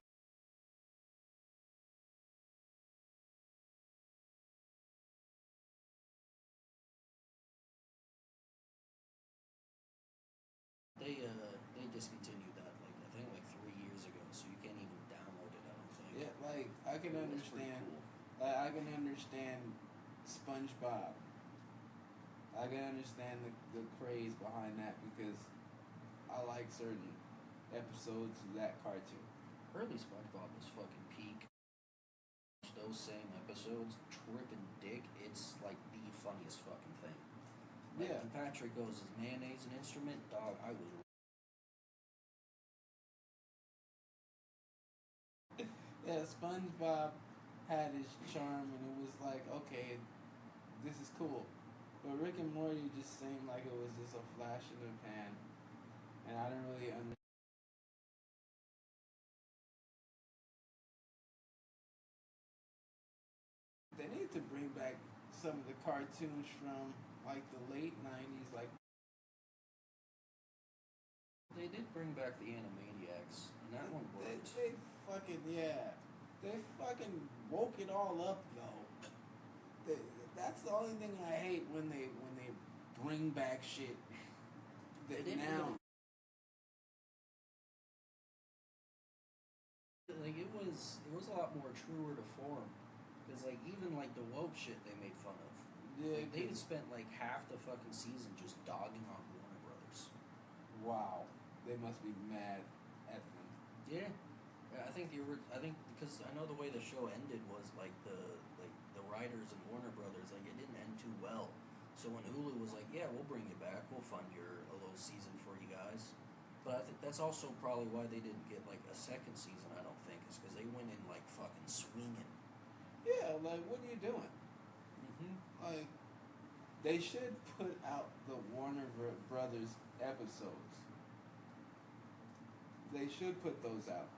They discontinued that like I think like 3 years ago, so you can't even download it. I don't think. Yeah, like I can It was pretty understand. cool. Like I can understand SpongeBob. I can understand the craze behind that because I like certain episodes of that cartoon. Early SpongeBob was fucking peak. Those same episodes, tripping dick. It's like the funniest fucking thing. Like, Yeah. when Patrick goes, "Is mayonnaise an instrument?" Dog, I was. Yeah, SpongeBob had his charm, and it was like, okay, this is cool. But Rick and Morty just seemed like it was just a flash in the pan, and I didn't really understand. They need to bring back some of the cartoons from like the late '90s, like They did bring back the Animaniacs, and that one worked. they fucking they fucking woke it all up though. That's the only thing I hate when they bring back shit that now. Like it was a lot more truer to form, because like even like the woke shit they made fun of. Yeah, Like, they had spent like half the fucking season just dogging on Warner Brothers. Wow, they must be mad at them. Yeah, I think because I know the way the show ended was like the writers and Warner Brothers, like it didn't end too well. So when Hulu was like, yeah, we'll bring you back, we'll fund a little season for you guys. But I think that's also probably why they didn't get like a second season. I don't think is because they went in like fucking swinging. Yeah, like what are you doing? Mm-hmm. Like they should put out the Warner Brothers episodes. They should put those out.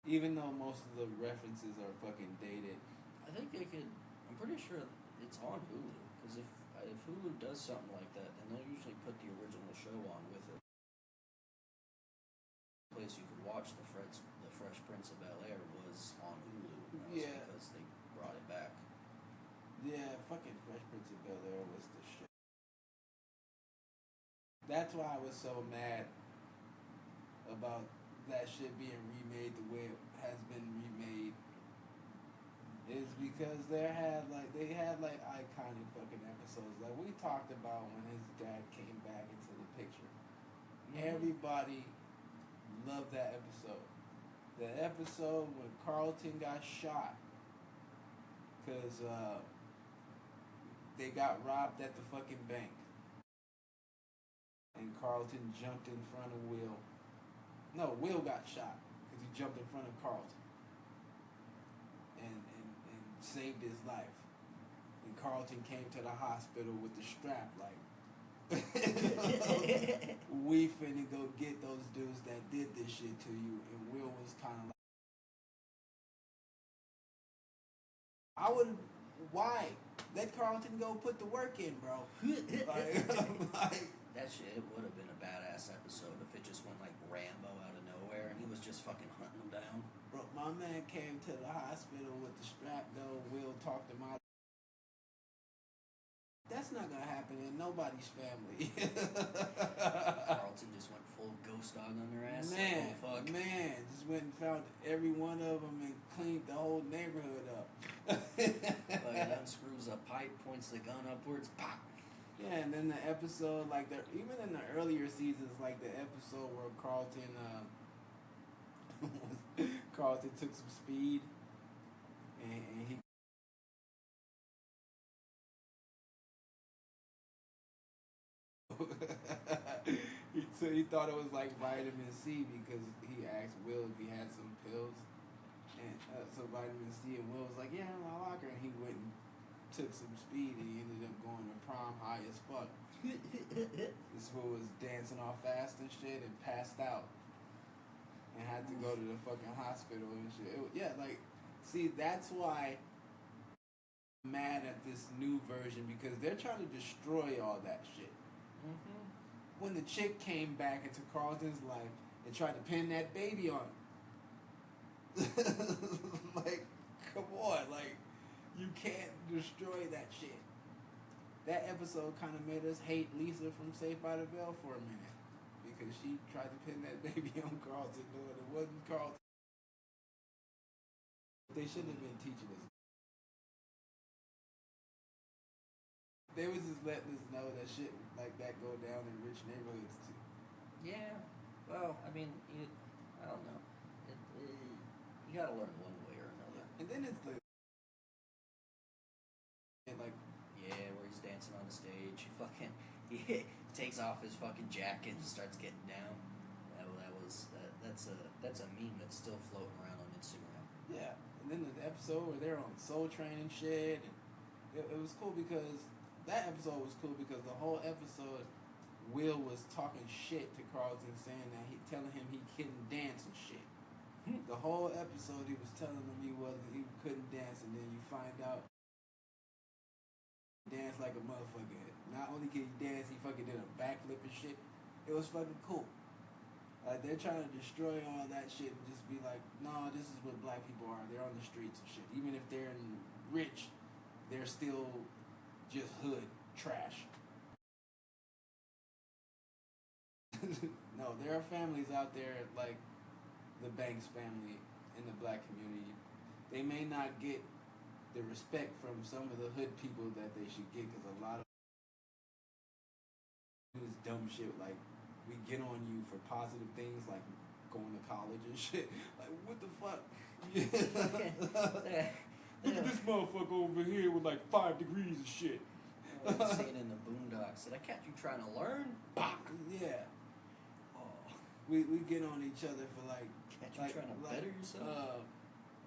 Even though most of the references are fucking dated. I think they could. I'm pretty sure it's on Hulu because if Hulu does something like that, then they'll usually put the original show on with it. The place you could watch the Fresh Prince of Bel Air was on Hulu. Yeah, because they brought it back. Yeah, fucking Fresh Prince of Bel Air was the shit. That's why I was so mad about that shit being remade the way it has been remade. Is because they had like iconic fucking episodes. Like we talked about when his dad came back into the picture. Mm-hmm. Everybody loved that episode. The episode when Carlton got shot because they got robbed at the fucking bank. And Carlton jumped in front of Will. No, Will got shot because he jumped in front of Carlton and saved his life. And Carlton came to the hospital with the strap like, we finna go get those dudes that did this shit to you. And Will was kind of like, why? Let Carlton go put the work in, bro. like, that shit would have been a badass episode if it just went like Rambo out of nowhere and he was just fucking hunting them down. Bro, my man came to the hospital with the strap though. Will talked him out. That's not gonna happen in nobody's family. Carlton just went full ghost dog on their ass. Man, oh, fuck. Man, just went and found every one of them and cleaned the whole neighborhood up. Like unscrews a pipe, points the gun upwards, pop. Yeah, and then the episode, like even in the earlier seasons, like the episode where Carlton took some speed, and he. he thought it was like vitamin C because he asked Will if he had some pills, and so vitamin C, and Will was like, yeah, in my locker, and he went and took some speed, and he ended up going to prom high as fuck. This fool was dancing all fast and shit and passed out, and had to go to the fucking hospital and shit. See, that's why I'm mad at this new version because they're trying to destroy all that shit. Mm-hmm. When the chick came back into Carlton's life and tried to pin that baby on him. Like, come on, like, you can't destroy that shit. That episode kind of made us hate Lisa from Saved by the Bell for a minute because she tried to pin that baby on Carlton, knowing it wasn't Carlton. They shouldn't have been teaching us. They was just letting us know that shit like that go down in rich neighborhoods too. Yeah, well, I mean, I don't know. You gotta learn one way or another. And then it's like, where he's dancing on the stage, he takes off his fucking jacket and starts getting down. That's a meme that's still floating around on Instagram. Yeah, and then the episode where they're on Soul Train and shit, and it was cool because that episode was cool because the whole episode, Will was talking shit to Carlton, saying that telling him he couldn't dance and shit. The whole episode he was telling him he couldn't dance, and then you find out dance like a motherfucker. Not only can he dance, he fucking did a backflip and shit. It was fucking cool. Like, they're trying to destroy all that shit and just be like, no, this is what black people are. They're on the streets and shit. Even if they're rich, they're still just hood trash. No, there are families out there like the Banks family in the black community. They may not get the respect from some of the hood people that they should get, because a lot of this dumb shit, like, we get on you for positive things like going to college and shit. Like, what the fuck? Look at this motherfucker over here with like 5 degrees of shit. Seeing in the Boondocks. Did I catch you trying to learn? Yeah. Oh. We get on each other for like... Catch you trying to better yourself?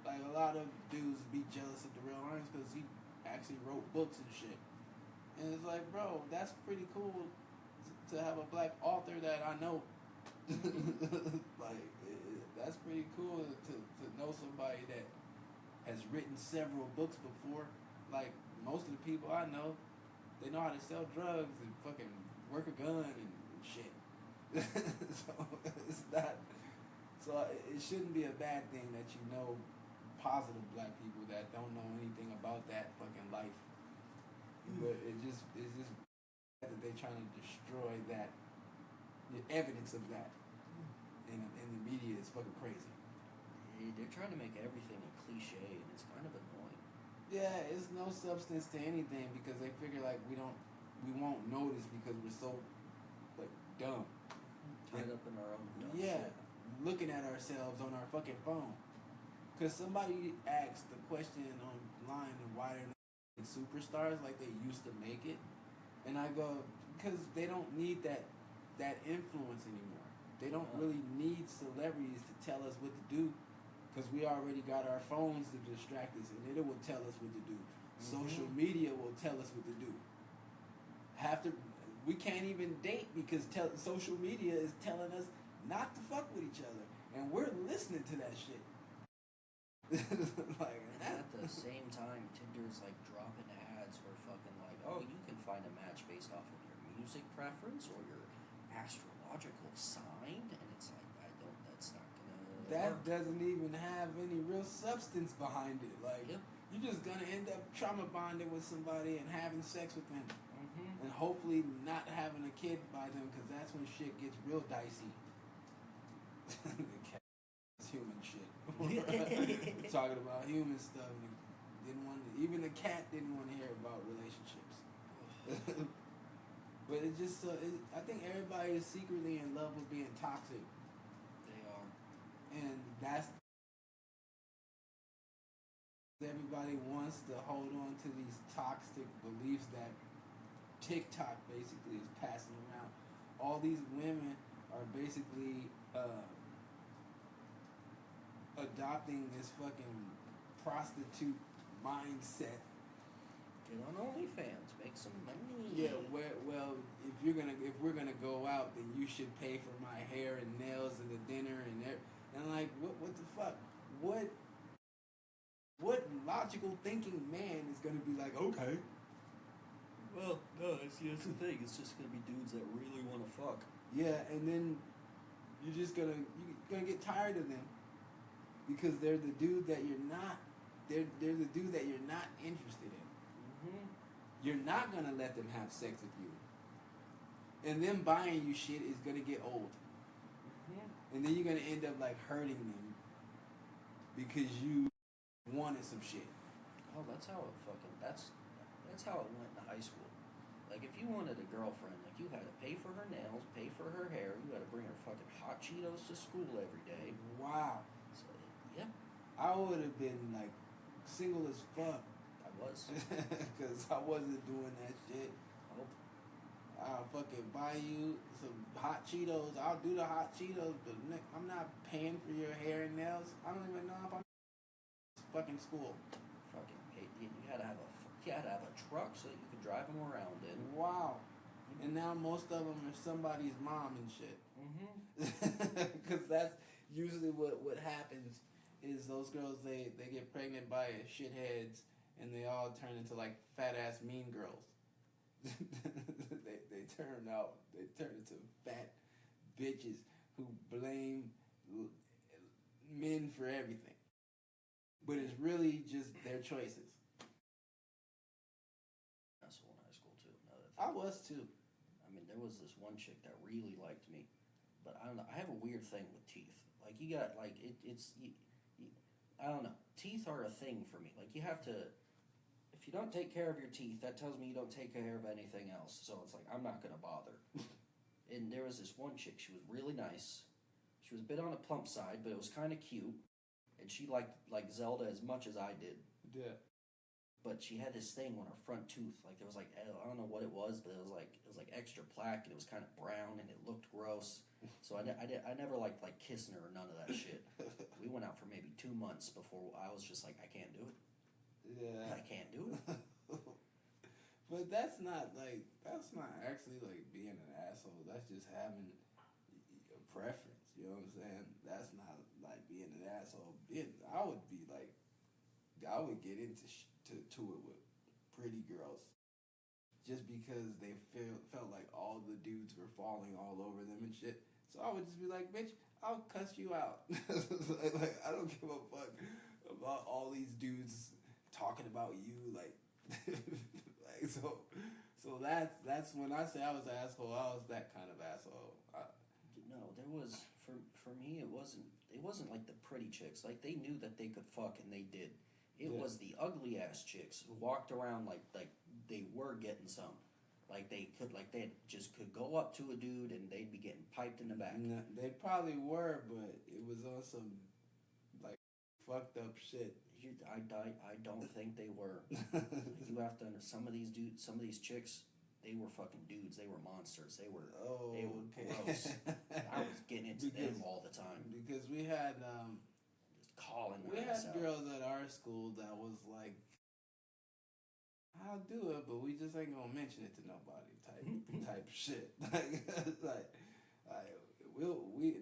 Like, a lot of dudes be jealous of Darrell Owens because he actually wrote books and shit. And it's like, bro, that's pretty cool to have a black author that I know. Like, that's pretty cool to know somebody that has written several books before. Like, most of the people I know, they know how to sell drugs and fucking work a gun and shit. So it's not. So it shouldn't be a bad thing that you know positive black people that don't know anything about that fucking life. But it's just that they're trying to destroy that, the evidence of that in the media is fucking crazy. They're trying to make everything a cliche, and it's kind of annoying. Yeah, it's no substance to anything because they figure like we won't notice because we're so like dumb. Tied up in our own dumb shit. Looking at ourselves on our fucking phone. Because somebody asked the question online of why they're not superstars like they used to make it. And I go, because they don't need that influence anymore. They don't really need celebrities to tell us what to do, because we already got our phones to distract us, and it will tell us what to do. Social media will tell us what to do. We can't even date because social media is telling us not to fuck with each other, and we're listening to that shit. Like, and at the same time, Tinder's like dropping ads where fucking like, oh, you can find a match based off of your music preference or your astrological sign, and it's like, that's not gonna that work. doesn't even have any real substance behind it. Like, you're just gonna end up trauma bonding with somebody and having sex with them, and hopefully not having a kid by them, because that's when shit gets real dicey. It's human shit. Talking about human stuff. Even the cat didn't want to hear about relationships. But it just, I think everybody is secretly in love with being toxic. They are. And that's, everybody wants to hold on to these toxic beliefs that TikTok basically is passing around. All these women are basically adopting this fucking prostitute mindset. Get on OnlyFans, make some money. Yeah, well, if we're gonna go out, then you should pay for my hair and nails and the dinner and like, what the fuck? What logical thinking man is gonna be like, okay? Well, no, that's the thing. It's just gonna be dudes that really want to fuck. Yeah, and then you're gonna get tired of them because they're the dude that you're not. They're the dude that you're not interested in. You're not gonna let them have sex with you, and them buying you shit is gonna get old, and then you're gonna end up like hurting them because you wanted some shit. Oh, that's how it went in high school. Like, if you wanted a girlfriend, like, you had to pay for her nails, pay for her hair, you had to bring her fucking hot Cheetos to school every day. Wow. So, yeah. I would have been like single as fuck. I was. Because I wasn't doing that shit. Nope. I'll fucking buy you some hot Cheetos. I'll do the hot Cheetos, but I'm not paying for your hair and nails. I don't even know if I'm fucking school. Fucking paid. You had to have a truck so that you could drive them around in. Wow. And now most of them are somebody's mom and shit. Because that's usually what happens is those girls, they get pregnant by shitheads and they all turn into like fat ass mean girls. they turn into fat bitches who blame men for everything. But it's really just their choices. Asshole in high school too. I was too. I mean, there was this one chick that really liked me, but I don't know. I have a weird thing with teeth. Like you got like I don't know. Teeth are a thing for me. Like you have to. If you don't take care of your teeth, that tells me you don't take care of anything else. So it's like I'm not gonna bother. And there was this one chick. She was really nice. She was a bit on the plump side, but it was kind of cute. And she liked like Zelda as much as I did. Yeah. But she had this thing on her front tooth. Like there was like I don't know what it was, but it was like extra plaque, and it was kind of brown, and it looked gross. So I never liked like kissing her or none of that shit. We went out for maybe 2 months before I was just like I can't do it. Yeah. I can't do it. But that's not actually like being an asshole. That's just having a preference. You know what I'm saying? That's not like being an asshole. I would be like, I would get into to it with pretty girls, just because they felt like all the dudes were falling all over them and shit. So I would just be like, bitch, I'll cuss you out. like I don't give a fuck about all these dudes talking about you, like, like so that's when I say I was an asshole. I was that kind of asshole. No, there was for me. It wasn't like the pretty chicks. Like they knew that they could fuck and they did. It was the ugly ass chicks who walked around like they were getting some. Like they just could go up to a dude and they'd be getting piped in the back. No, they probably were, but it was on some like fucked up shit. I don't think they were. You have to understand, some of these chicks, they were fucking dudes. They were monsters. They were gross. I was getting into them all the time. Because we had just calling. We had girls at our school that was like, I'll do it, but we just ain't gonna mention it to nobody type shit.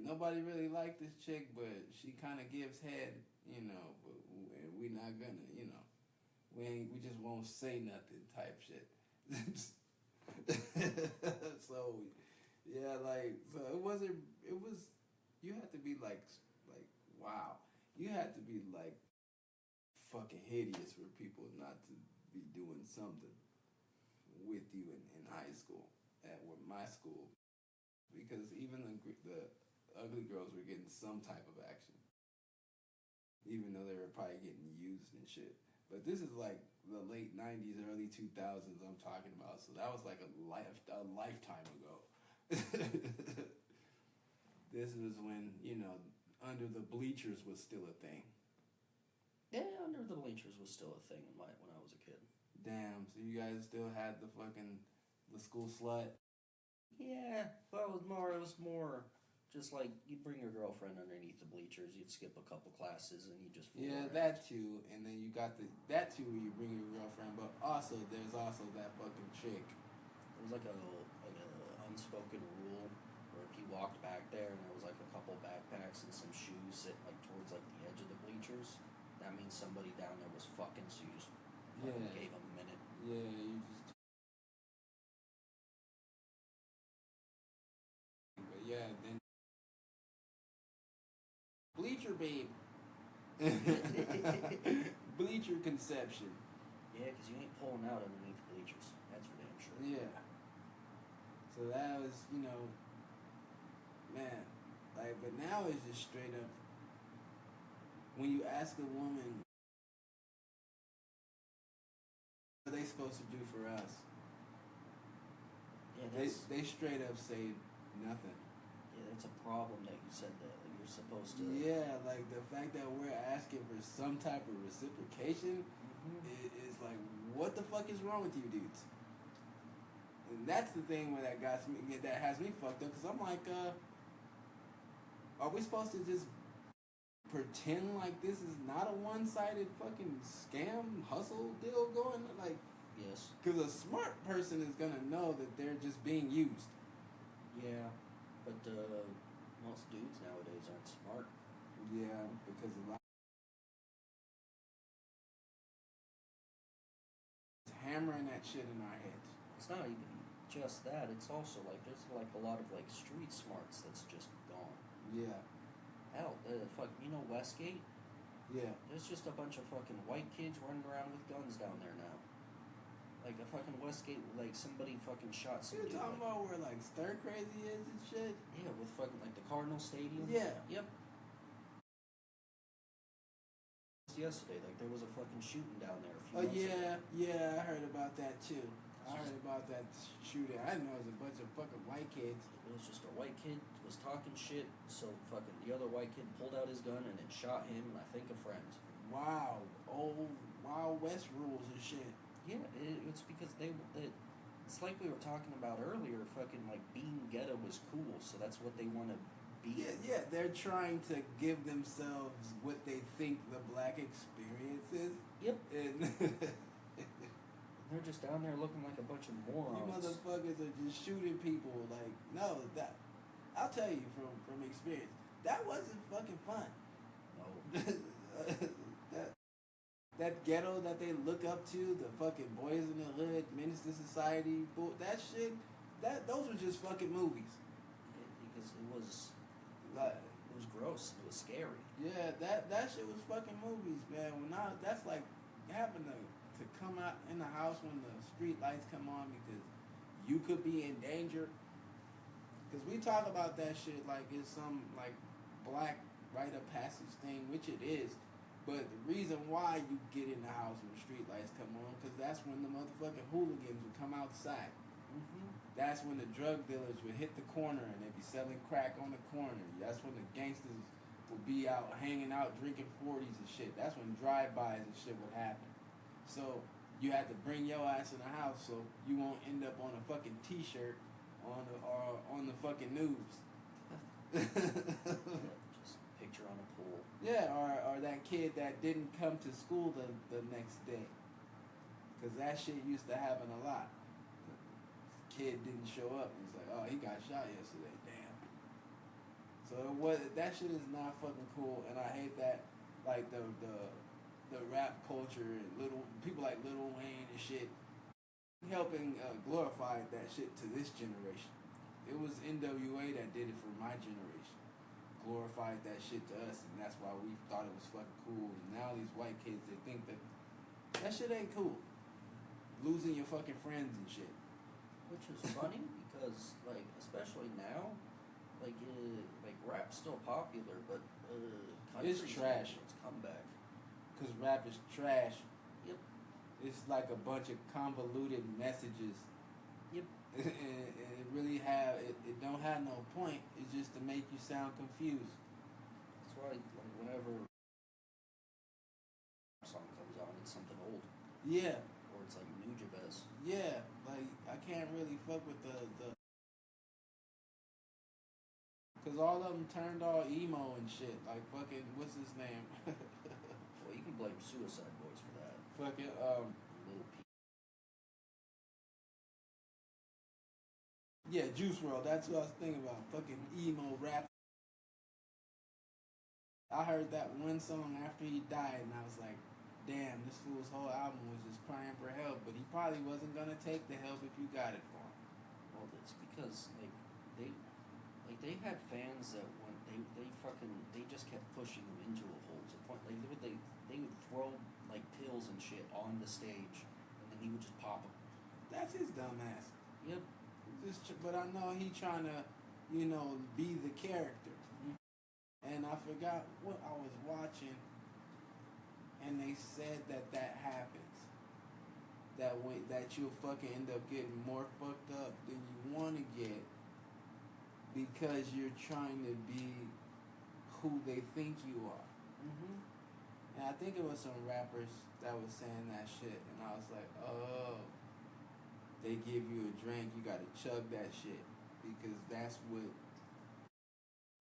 Nobody really liked this chick, but she kind of gives head, you know. But we not gonna, you know, we just won't say nothing type shit. So yeah, like so it was you had to be like wow, you had to be like fucking hideous for people not to be doing something with you in high school at my school, because even the ugly girls were getting some type of action, even though they were probably getting used and shit. But this is like the late 90s, early 2000s I'm talking about, so that was like a lifetime ago. This was when, you know, under the bleachers was still a thing. Yeah, under the bleachers was still a thing when I was a kid. Damn, so you guys still had the school slut? Yeah, but it was more just like you'd bring your girlfriend underneath the bleachers, you'd skip a couple classes, and you just fool around. That too, and then you got that too where you bring your girlfriend, but also there's also that fucking chick. It was like a unspoken rule where if you walked back there and there was like a couple backpacks and some shoes sitting like towards like the edge of the bleachers, that means somebody down there was fucking, so you just gave them a minute. Yeah, you just. But yeah, then bleacher babe. Bleacher conception. Yeah, because you ain't pulling out underneath the bleachers. That's for damn sure. Yeah. So that was, you know, man, like, but now it's just straight up. When you ask a woman, what are they supposed to do for us? Yeah, they straight up say nothing. Yeah, that's a problem that you said that you're supposed to. Yeah, like the fact that we're asking for some type of reciprocation is like, what the fuck is wrong with you dudes? And that's the thing that has me fucked up, because I'm like, are we supposed to just pretend like this is not a one-sided fucking scam hustle deal going? Like, yes, because a smart person is gonna know that they're just being used. Yeah, but most dudes nowadays aren't smart. Yeah, because a lot hammering that shit in our heads. it's not even just that. It's also like there's like a lot of like street smarts that's just gone. Yeah. Hell, you know Westgate? Yeah. There's just a bunch of fucking white kids running around with guns down there now. Like a fucking Westgate, like somebody fucking shot You somebody. talking about where like stir crazy is and shit? Yeah, with fucking like the Cardinal Stadium. Yeah. Yep. Yesterday, like there was a fucking shooting down there. A few months ago. Yeah, I heard about that too. I heard about that shooting. I didn't know it was a bunch of fucking white kids. It was just a white kid was talking shit, so fucking the other white kid pulled out his gun and it shot him and I think a friend. Wow, old Wild West rules and shit. Yeah, it's because it's like we were talking about earlier. Fucking like being ghetto was cool, so that's what they want to be. Yeah, they're trying to give themselves what they think the black experience is. Yep. And they're just down there looking like a bunch of morons. you motherfuckers are just shooting people. Like, no, that I'll tell you from experience, that wasn't fucking fun. No. that ghetto that they look up to, the fucking Boys in the Hood, Menace to Society, that shit, those were just fucking movies. Because it was Like, gross. It was scary. yeah, that shit was fucking movies, man. That's like having to come out in the house when the street lights come on because you could be in danger. Because we talk about that shit like it's some like black rite of passage thing, which it is. But the reason why you get in the house when the street lights come on, because that's when the motherfucking hooligans would come outside. Mm-hmm. That's when the drug dealers would hit the corner and they'd be selling crack on the corner. That's when the gangsters would be out hanging out drinking 40s and shit. That's when drive-bys and shit would happen. So you had to bring your ass in the house so you won't end up on a fucking t-shirt on the fucking news. Just picture on a pool. Yeah, or that kid that didn't come to school the next day. Because that shit used to happen a lot. Kid didn't show up. He's like, oh, he got shot yesterday. Damn. So that shit is not fucking cool, and I hate that. Like the rap culture and people like Lil Wayne and shit helping glorify that shit to this generation. It was NWA that did it for my generation. Glorified that shit to us, and that's why we thought it was fucking cool. And now these white kids, they think that shit ain't cool. Losing your fucking friends and shit. Which is funny because, like, especially now, like rap's still popular, but it's trash. It's comeback. Cause rap is trash. Yep. It's like a bunch of convoluted messages. Yep. It really it don't have no point. It's just to make you sound confused. That's why, like, whenever a song comes on, it's something old. Yeah. Or it's like New Jabez. Yeah, like I can't really fuck with the cause all of them turned all emo and shit. Like fucking what's his name? Well, you can blame Suicide Boys for that. Fucking Little P. Yeah, Juice WRLD. That's what I was thinking about. Fucking emo rap. I heard that one song after he died, and I was like, damn, this fool's whole album was just crying for help, but he probably wasn't gonna take the help if you got it for him. Well, it's because they had fans that when they just kept pushing him into a hole to the point they would throw like pills and shit on the stage, and then he would just pop them. That's his dumb ass. Yep. But I know he trying to, be the character. Mm-hmm. And I forgot what I was watching, and they said that happens. That you'll fucking end up getting more fucked up than you want to get because you're trying to be who they think you are. Mm-hmm. And I think it was some rappers that was saying that shit, and I was like, oh, they give you a drink, you gotta chug that shit because that's what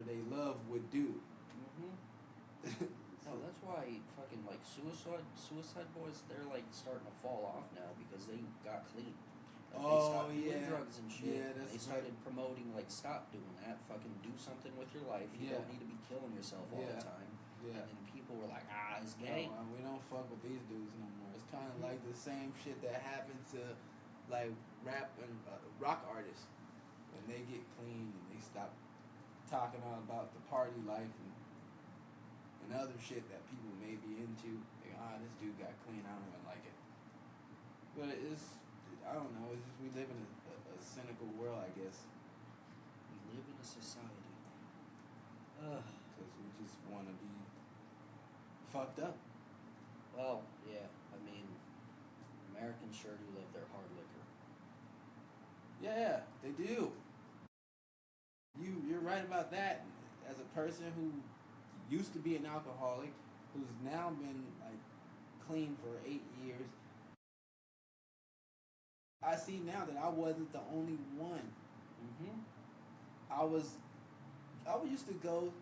they love would do. Mm-hmm. No, that's why fucking like Suicide Boys, they're like starting to fall off now because they got clean. Like, they stopped doing drugs and shit. Yeah, that's they started promoting like stop doing that. Fucking do something with your life. You don't need to be killing yourself all the time. Yeah. And then people were like, it's gay. No, we don't fuck with these dudes no more. It's kind of like the same shit that happened to like rap and rock artists, when they get clean and they stop talking all about the party life and other shit that people may be into. This dude got clean. I don't even like it. But I don't know. It's just we live in a cynical world, I guess. We live in a society. Because we just want to be fucked up. Well, yeah. I mean, Americans sure do love their hard liquor. Yeah, they do. You're right about that. As a person who used to be an alcoholic, who's now been like clean for 8 years, I see now that I wasn't the only one. Mm-hmm. I used to go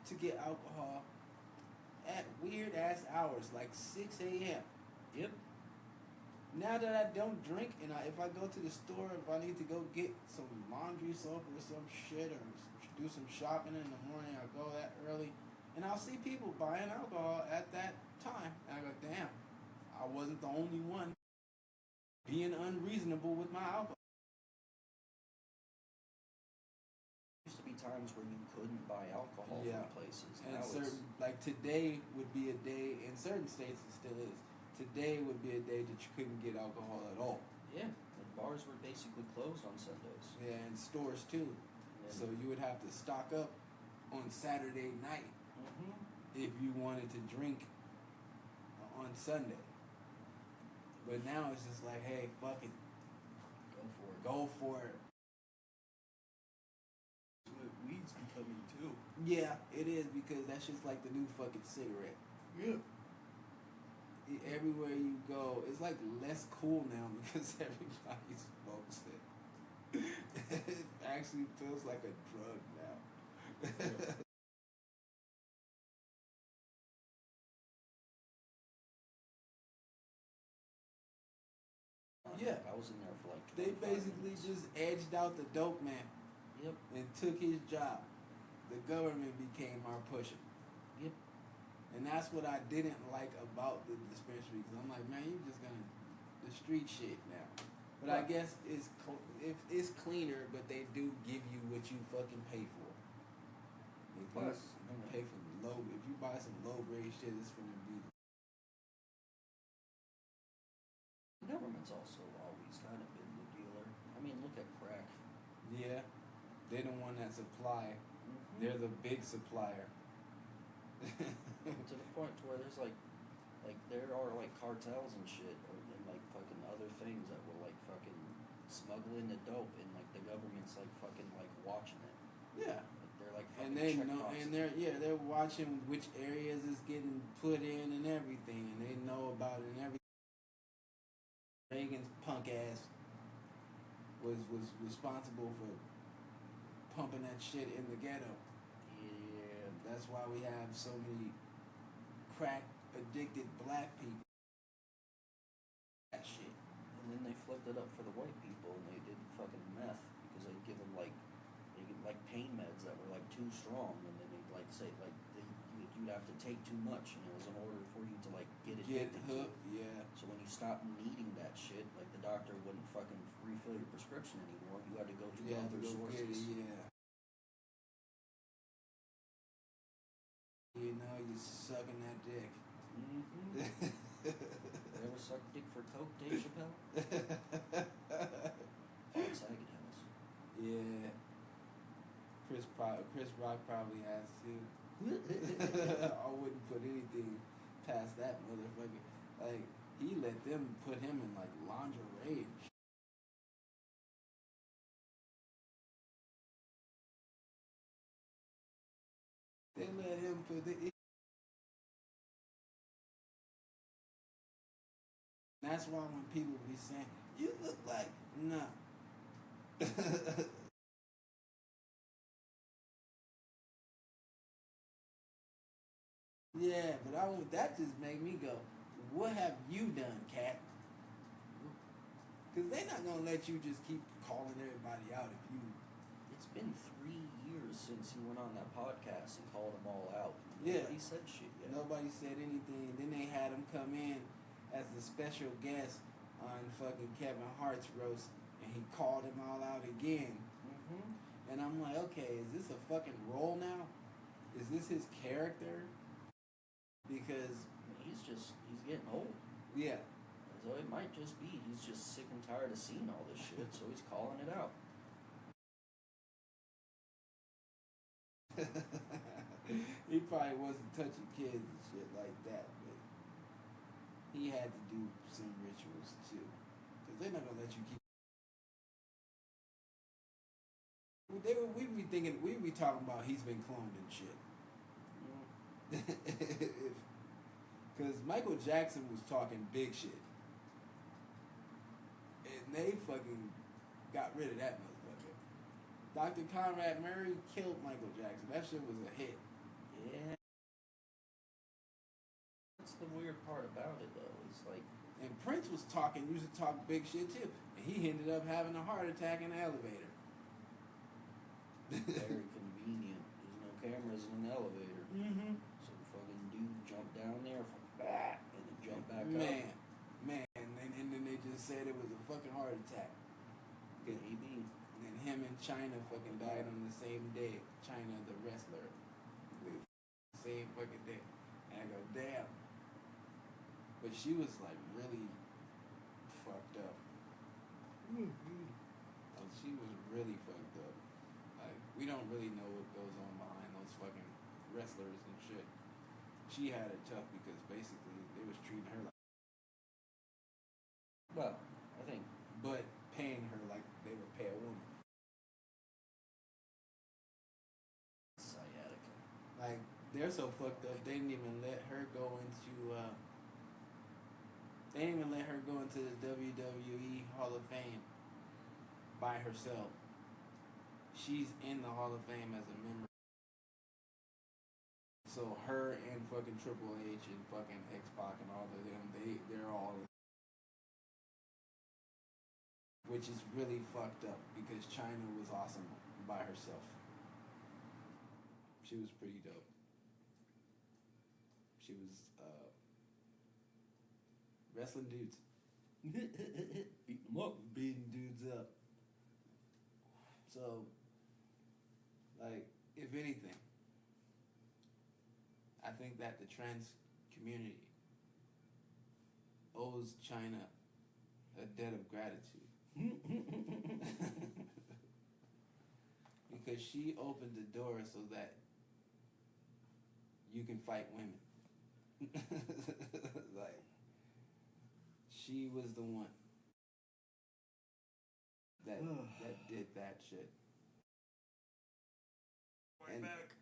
to get alcohol at weird ass hours, like 6 a.m. Yep. Now that I don't drink, and if I go to the store, if I need to go get some laundry soap or some shit, or do some shopping in the morning, I go that early, and I'll see people buying alcohol at that time, and I go, damn, I wasn't the only one being unreasonable with my alcohol. There used to be times where you couldn't buy alcohol from places. And now certain, like today would be a day, in certain states it still is, today would be a day that you couldn't get alcohol at all. Yeah, and bars were basically closed on Sundays. Yeah, and stores too. Yeah. So you would have to stock up on Saturday night if you wanted to drink on Sunday. But now it's just like, hey, fuck it. Go for it. Weed's becoming too. Yeah, it is, because that's just like the new fucking cigarette. Yeah. Everywhere you go, it's like less cool now because everybody smokes it. It actually feels like a drug now. Yeah. Yeah. I was in there for like 25 They basically minutes. just edged out the dope man. Yep. And took his job. The government became our pusher. Yep. And that's what I didn't like about the dispensary, because I'm like, man, you're just gonna the street shit now. But I guess it's cleaner, but they do give you what you fucking pay for. If you pay for if you buy some low grade shit, it's gonna be. The government's also always kind of been the dealer. I mean, look at crack. Yeah, they're the one that supply. Mm-hmm. They're the big supplier. To the point to where there's like there are like cartels and shit, and like fucking other things that will like fucking smuggle in the dope, and like the government's like fucking like watching it. Yeah. Like, they're like fucking And they check know, boxes. and they're watching which areas is getting put in and everything, and they know about it and everything. Reagan's punk ass was responsible for pumping that shit in the ghetto. Yeah. That's why we have so many crack addicted black people. That shit. And then they flipped it up for the white people, and they did fucking meth because they'd give them like pain meds that were like too strong, and then they'd like say like you'd have to take too much, and it was in order for you to like get addicted to it. Yeah. So when you stopped needing that shit, like the doctor wouldn't fucking refill your prescription anymore. You had to go to other sources. Yeah. You know, you're sucking that dick. Mm-hmm. You ever suck dick for coke, Dave Chappelle? Fox Haggett has. Yeah. Chris Rock probably has too. I wouldn't put anything past that motherfucker. Like, he let them put him in like lingerie and shit. They let him put That's why when people be saying, you look like, nah. Yeah, but that just made me go, what have you done, cat? Because they're not going to let you just keep calling everybody out if you... It's been 3 years since he went on that podcast and called them all out. Yeah. Nobody said shit yet. Nobody said anything. Then they had him come in as the special guest on fucking Kevin Hart's roast, and he called him all out again. Mm-hmm. And I'm like, okay, is this a fucking role now? Is this his character? Because He's getting old. yeah, So it might just be he's just sick and tired of seeing all this shit, so he's calling it out. he probably wasn't touching kids and shit like that, but he had to do some rituals too, because they're not gonna let you keep. We'd be thinking, we'd be talking about he's been cloned and shit. Because Michael Jackson was talking big shit, and they fucking got rid of that motherfucker. Dr. Conrad Murray killed Michael Jackson. That shit was a hit. Yeah. That's the weird part about it, though. It's like, And Prince was talking, used to talk big shit too, and he ended up having a heart attack in the elevator. very convenient. There's no cameras in an elevator. Mm-hmm. So fucking dude jumped down there from back and then jumped back Man, up. and then they just said it was a fucking heart attack. Maybe. And then him and China fucking died on the same day. China, the wrestler, the same fucking day. And I go, damn. But she was like really fucked up. Like, she was really fucked up. Like, we don't really know what goes on behind those fucking wrestlers and shit. She had it tough because basically they was treating her like, Well, I think. but paying her like they would pay a woman. Sciatica. Like, they're so fucked up, they didn't even let her go into, they didn't even let her go into the WWE Hall of Fame by herself. She's in the Hall of Fame as a member. So her and fucking Triple H and fucking X-Pac and all of them, they're all in. Which is really fucked up because China was awesome by herself. She was pretty dope. She was wrestling dudes. Beat them up. Beating dudes up. So, like, if anything, I think that the trans community owes China a debt of gratitude. Because she opened the door so that you can fight women. Like, she was the one that did that shit. And back.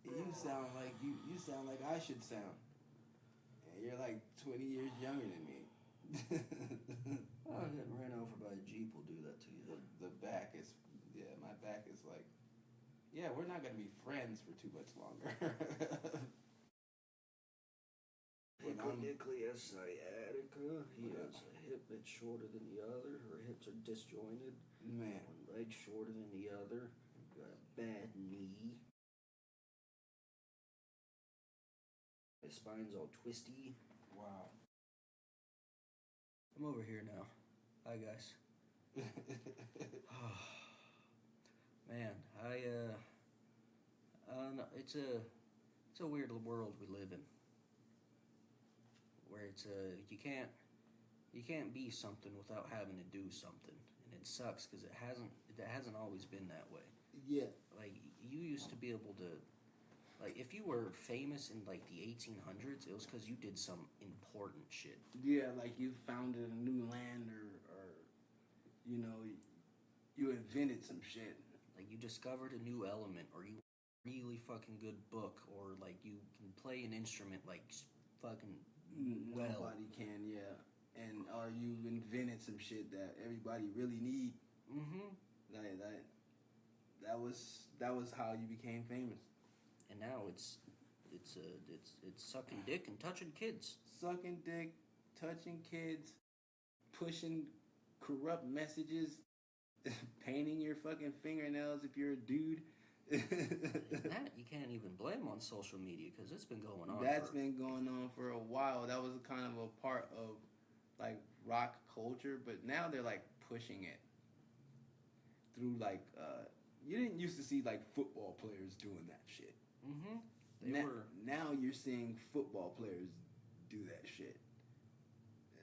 you sound like I should sound. And you're like 20 years younger than me. Oh, getting ran over by a Jeep will do that to you. The back is, yeah, my back is like, yeah, we're not going to be friends for too much longer. Nick has sciatica. He has a hip that's shorter than the other. Her hips are disjointed. Man. One leg shorter than the other. Got a bad knee. His spine's all twisty. Wow. I'm over here now. Hi, guys. Man, no, it's a weird world we live in, where it's you can't be something without having to do something, and it sucks because it hasn't always been that way. Yeah. Like, you used to be able to, like, if you were famous in like the 1800s, it was because you did some important shit. Yeah, like you founded a new land or you know, you invented some shit. Like, you discovered a new element, or you really fucking good book, or like you can play an instrument like fucking well. Nobody can, yeah. And or you invented some shit that everybody really need. Mm-hmm. That was how you became famous. And now it's sucking dick and touching kids. Sucking dick, touching kids, pushing corrupt messages, painting your fucking fingernails if you're a dude. That you can't even blame on social media because it's been going on. That's been going on for a while. That was kind of a part of like rock culture, but now they're like pushing it through like you didn't used to see like football players doing that shit. Now you're seeing football players do that shit.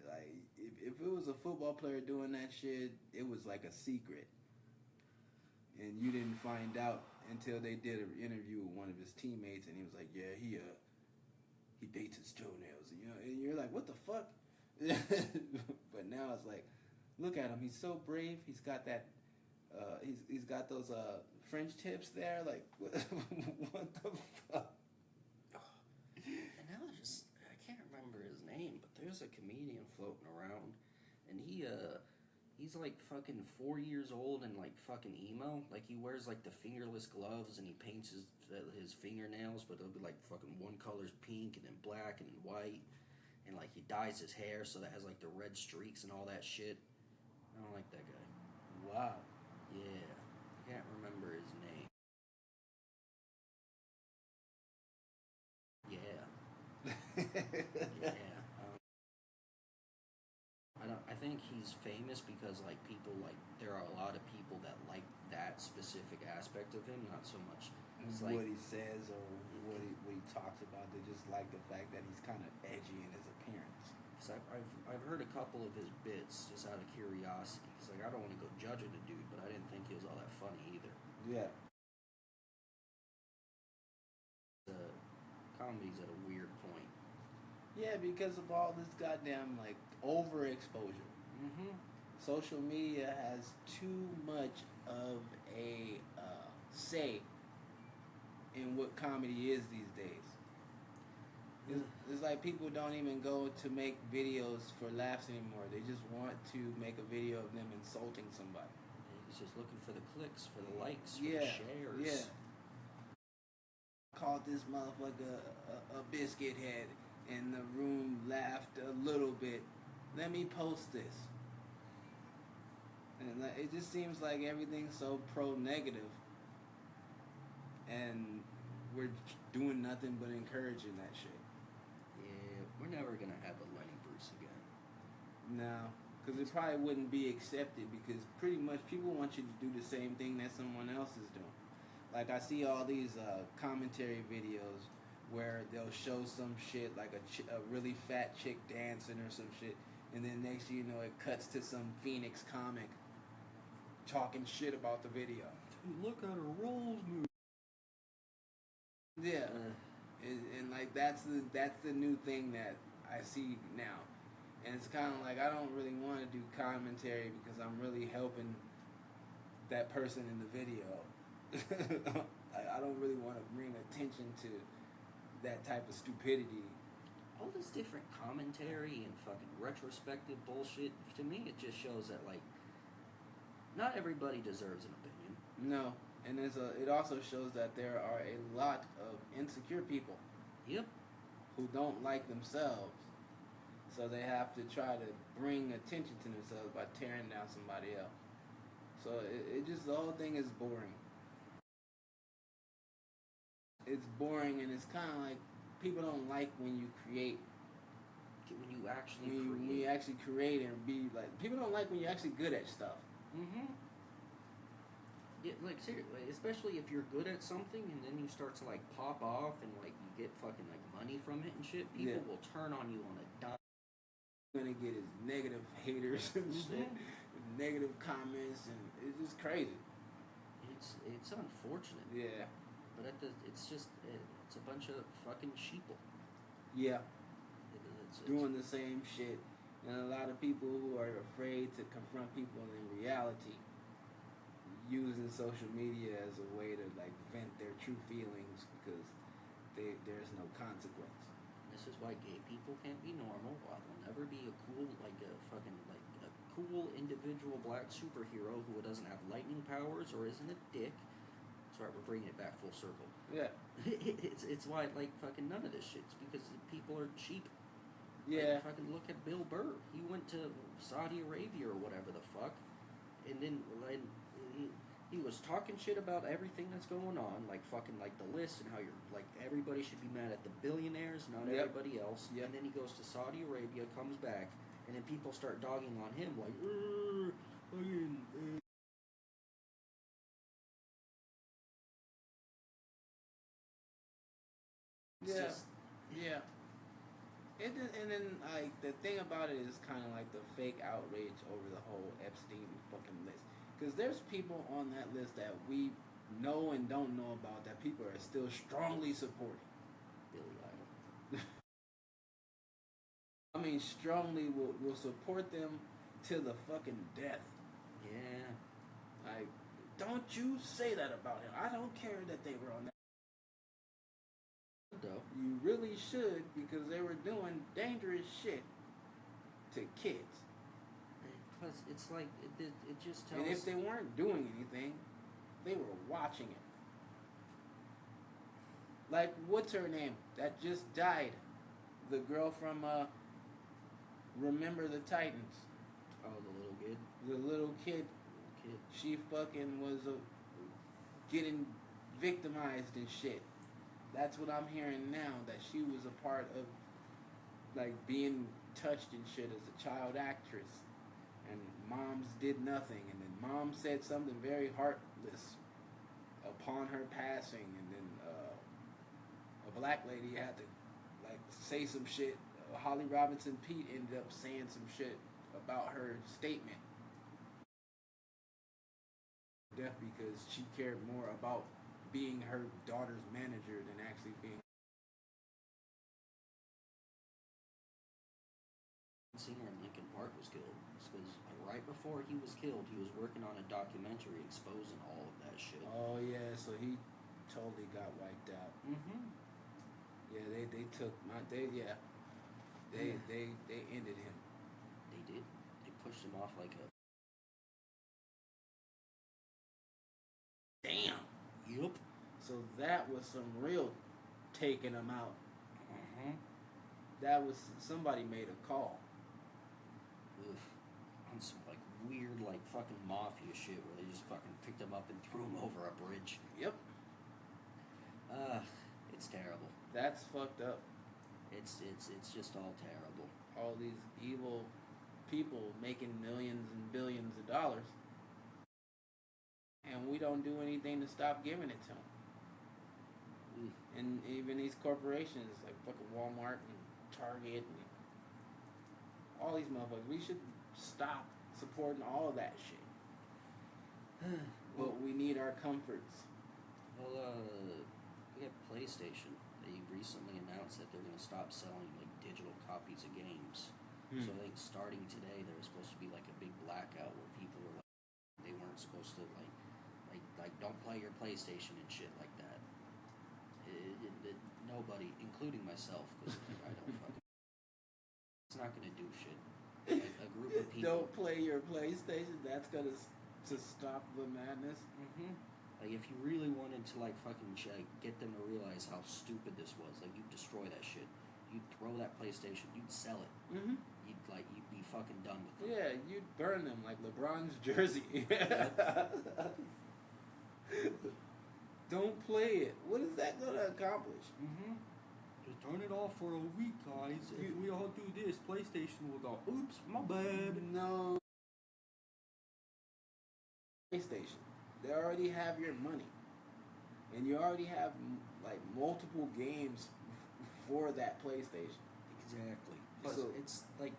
Like if it was a football player doing that shit, it was like a secret, and you didn't find out until they did an interview with one of his teammates, and he was like, "Yeah, he dates his toenails," and you're like, "What the fuck?" But now it's like, look at him. He's so brave. He's got that. He's got those French tips there. Like, what the fuck? And now I can't remember his name, but there's a comedian floating around, and he's like fucking 4 years old and like fucking emo. Like he wears like the fingerless gloves and he paints his fingernails, but they'll be like fucking one color's pink and then black and then white, and like he dyes his hair so that has like the red streaks and all that shit. I don't like that guy. Wow. Yeah, I can't remember his name. Yeah. Yeah. I think he's famous because like people like there are a lot of people that like that specific aspect of him, not so much what he says or what he talks about. They just like the fact that he's kind of edgy in his appearance. Cause I've heard a couple of his bits just out of curiosity. Cause like I don't want to go judging the dude, but I didn't think he was all that funny either. Yeah. Comedy's at a weird point. Yeah, because of all this goddamn like overexposure. Social media has too much of a say in what comedy is these days. It's like people don't even go to make videos for laughs anymore. They just want to make a video of them insulting somebody. He's just looking for the clicks, for the likes, for the shares. Yeah. Called this motherfucker a biscuit head, and the room laughed a little bit. Let me post this. And it just seems like everything's so pro-negative, and we're doing nothing but encouraging that shit. Yeah, we're never gonna have a Lenny Bruce again. No, because it probably wouldn't be accepted, because pretty much people want you to do the same thing that someone else is doing. Like I see all these commentary videos where they'll show some shit like a really fat chick dancing or some shit, and then next thing you know it cuts to some Phoenix comic talking shit about the video. Dude, look at her rolls move. Yeah, and like that's the new thing that I see now, and it's kind of like I don't really want to do commentary because I'm really helping that person in the video. I don't really want to bring attention to that type of stupidity. All this different commentary and fucking retrospective bullshit, to me it just shows that like not everybody deserves an opinion. No, and it also shows that there are a lot of insecure people. Yep. Who don't like themselves, so they have to try to bring attention to themselves by tearing down somebody else. So it just, the whole thing is boring. It's boring, and it's kind of like people don't like when you create. When you actually when you actually create and be like, people don't like when you're actually good at stuff. Yeah, like seriously, especially if you're good at something and then you start to like pop off and like you get fucking like money from it and shit. People will turn on you on a dime. Gonna get his negative haters and shit, negative comments, and it's just crazy. It's unfortunate. Yeah. But it's a bunch of fucking sheeple. Yeah. It's doing the same shit, and a lot of people who are afraid to confront people in reality, using social media as a way to like vent their true feelings because there's no consequence. This is why gay people can't be normal. Why they'll never be a cool cool individual black superhero who doesn't have lightning powers or isn't a dick. That's right, we're bringing it back full circle. Yeah. It's why like fucking none of this shit. It's because people are cheap. Yeah. Like, fucking look at Bill Burr. He went to Saudi Arabia or whatever the fuck, and then like he was talking shit about everything that's going on, like fucking like the list and how you're like everybody should be mad at the billionaires, not everybody else. And then he goes to Saudi Arabia, comes back, And then people start dogging on him like, yeah, yeah. And then like the thing about it is kind of like the fake outrage over the whole Epstein fucking list, because there's people on that list that we know and don't know about that people are still strongly supporting. Billy Idol. I mean, strongly will support them to the fucking death. Yeah. Like, don't you say that about him. I don't care that they were on that. Though. You really should, because they were doing dangerous shit to kids. Plus, it's like, it just tells... And if they weren't doing anything, they were watching it. Like, what's her name? That just died. The girl from, Remember the Titans. Oh, the little kid? The little kid. She fucking was getting victimized and shit. That's what I'm hearing now, that she was a part of, like, being touched and shit as a child actress. And moms did nothing. And then mom said something very heartless upon her passing. And then a black lady had to, like, say some shit. Holly Robinson Pete ended up saying some shit about her statement. Death because she cared more about being her daughter's manager than actually being. Singer in Linkin Park was killed. Because right before he was killed, he was working on a documentary exposing all of that shit. Oh yeah, so he totally got wiped out. Mm-hmm. Yeah, they took my they ended him. They did. They pushed him off like a. Damn. Yup. So that was some real taking him out. Mm-hmm. That was somebody made a call. Ugh. On some like weird like fucking mafia shit where they just fucking picked him up and threw him over a bridge. Yep. It's terrible. That's fucked up. It's just all terrible. All these evil people making millions and billions of dollars, and we don't do anything to stop giving it to them. And even these corporations like fucking Walmart and Target and all these motherfuckers, we should stop supporting all of that shit. But we need our comforts. Well, we have PlayStation. They recently announced that they're going to stop selling like digital copies of games. So I think starting today there was supposed to be like a big blackout where people were like, they weren't supposed to like don't play your PlayStation and shit like that. Nobody, including myself, because I don't fucking. It's not going to do shit. A group of people. Don't play your PlayStation. That's gonna to stop the madness. Mm-hmm. Like if you really wanted to like fucking get them to realize how stupid this was, like you'd destroy that shit. You'd throw that PlayStation. You'd sell it. Mm-hmm. You'd be fucking done with them. Yeah, you'd burn them like LeBron's jersey. Don't play it. What is that gonna accomplish? Mm-hmm. Just turn it off for a week, guys. If we all do this, PlayStation will go, oops, my bad. No. PlayStation. They already have your money. And you already have, like, multiple games for that PlayStation. Exactly. Plus, So, it's like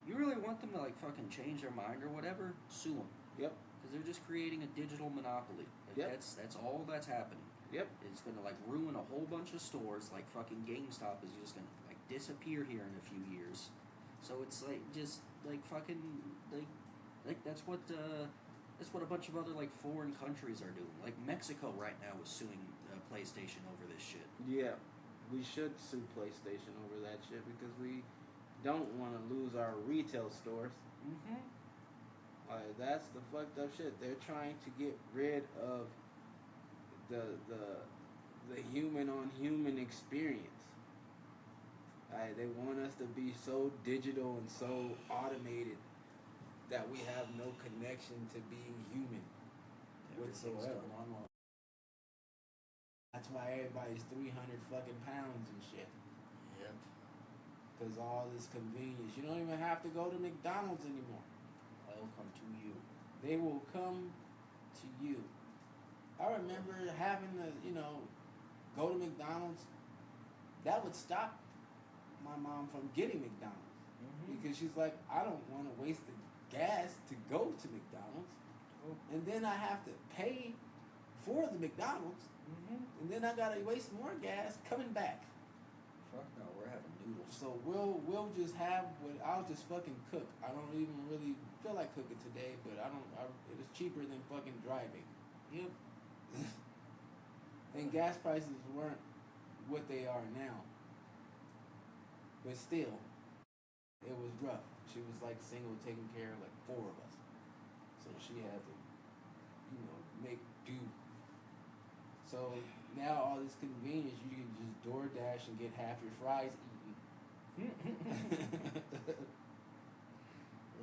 you really want them to, like, fucking change their mind or whatever, sue them. Yep. Because they're just creating a digital monopoly. Like, Yep. That's all that's happening. Yep. It's gonna like ruin a whole bunch of stores. Like fucking GameStop is just gonna like disappear here in a few years. So it's like just like fucking like that's what a bunch of other like foreign countries are doing. Like Mexico right now is suing PlayStation over this shit. Yeah. We should sue PlayStation over that shit because we don't want to lose our retail stores. Mm-hmm. That's the fucked up shit. They're trying to get rid of the human on human experience. They want us to be so digital and so automated that we have no connection to being human whatsoever. That's why everybody's 300 fucking pounds and shit. Yep. Because all this convenience. You don't even have to go to McDonald's anymore. I'll come to you. They will come to you. I remember having to, go to McDonald's. That would stop my mom from getting McDonald's. Mm-hmm. Because she's like, I don't want to waste the gas to go to McDonald's. Oh. And then I have to pay for the McDonald's. Mm-hmm. And then I got to waste more gas coming back. Fuck no, we're having noodles. So we'll just have I'll just fucking cook. I don't even really feel like cooking today, but it was cheaper than fucking driving. Yep. And gas prices weren't what they are now. But still, it was rough. She was like single, taking care of like 4 of us. So she had to, make do. So now all this convenience, you can just DoorDash and get half your fries eaten.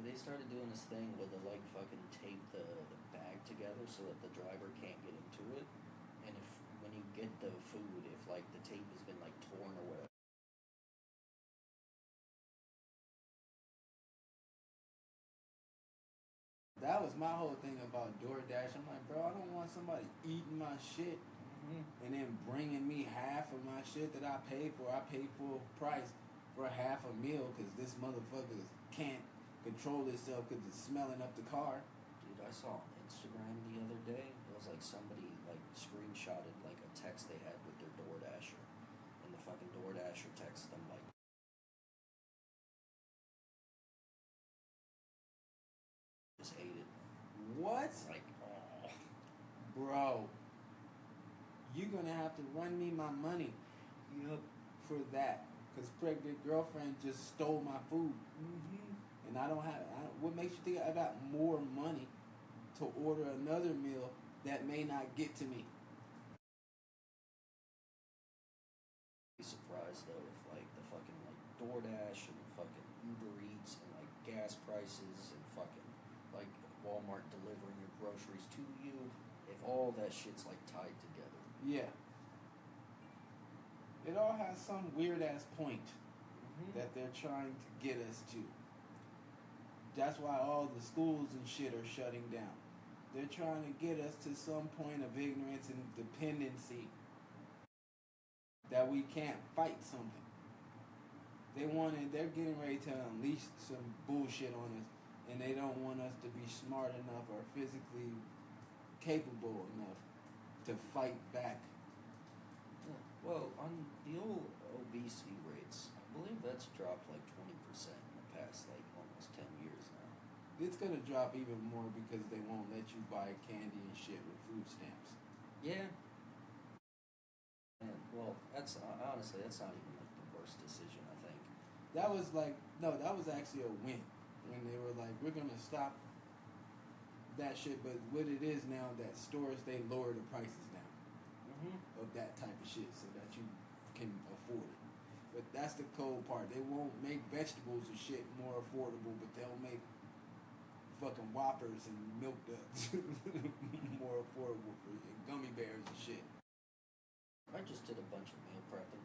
They started doing this thing where they like fucking tape the bag together so that the driver can't get into it. And if when you get the food, if like the tape has been like torn or whatever. That was my whole thing about DoorDash. I'm like, bro, I don't want somebody eating my shit and then bringing me half of my shit that I paid for. I paid full price for half a meal because this motherfucker can't control itself because it's smelling up the car. Dude, I saw on Instagram the other day, it was like somebody like screenshotted like a text they had with their DoorDasher. And the fucking DoorDasher texted them like, just ate it. What? Like, oh. Bro, you're going to have to run me my money for that. Because pregnant girlfriend just stole my food. And what makes you think I got more money to order another meal that may not get to me? Be surprised though if like the fucking like DoorDash and fucking Uber Eats and like gas prices and fucking like Walmart delivering your groceries to you, if all that shit's like tied together. Yeah. It all has some weird ass point that they're trying to get us to. That's why all the schools and shit are shutting down. They're trying to get us to some point of ignorance and dependency that we can't fight something. They're getting ready to unleash some bullshit on us, and they don't want us to be smart enough or physically capable enough to fight back. Yeah. Well, on the old obesity rates, I believe that's dropped like 20% in the past like almost 10 years now. It's gonna drop even more because they won't let you buy candy and shit with food stamps. Yeah. And well, that's honestly that's not even like the worst decision I think. That was actually a win when they were like, we're gonna stop that shit. But what it is now, that stores they lower the prices down of that type of shit so that you can afford it. But that's the cold part. They won't make vegetables and shit more affordable, but they'll make fucking Whoppers and Milk Duds more affordable for you, and gummy bears and shit. I just did a bunch of meal prepping.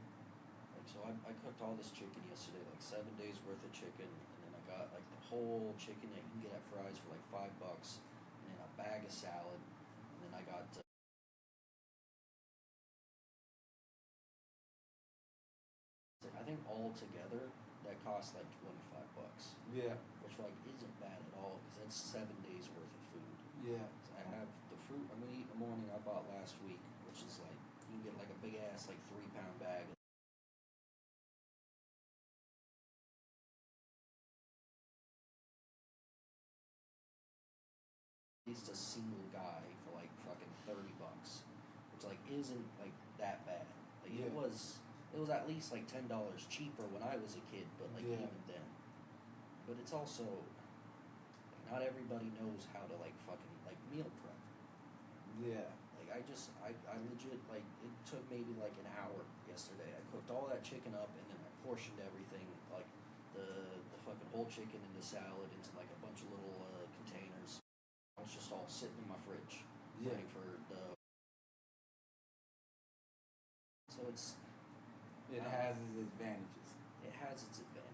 Like, so I cooked all this chicken yesterday, like 7 days worth of chicken, and then I got like the whole chicken that you can get at Fry's for like $5, and then a bag of salad, and then I got I think all together that cost like $25. Yeah. Which like isn't bad at all because that's 7 days worth of food. Yeah. So I have the fruit I'm gonna eat in the morning I bought last week, which is like you can get like a big ass like 3-pound bag. At least a single guy for like fucking $30, which like isn't like that bad. Like it was at least like $10 cheaper when I was a kid, but like even then. But it's also like, not everybody knows how to like fucking like meal prep. Yeah. Like I legit like it took maybe like an hour yesterday. I cooked all that chicken up and then I portioned everything like the fucking whole chicken into salad into like a bunch of little containers. It was just all sitting in my fridge ready for the. So it has its advantages. It has its advantages.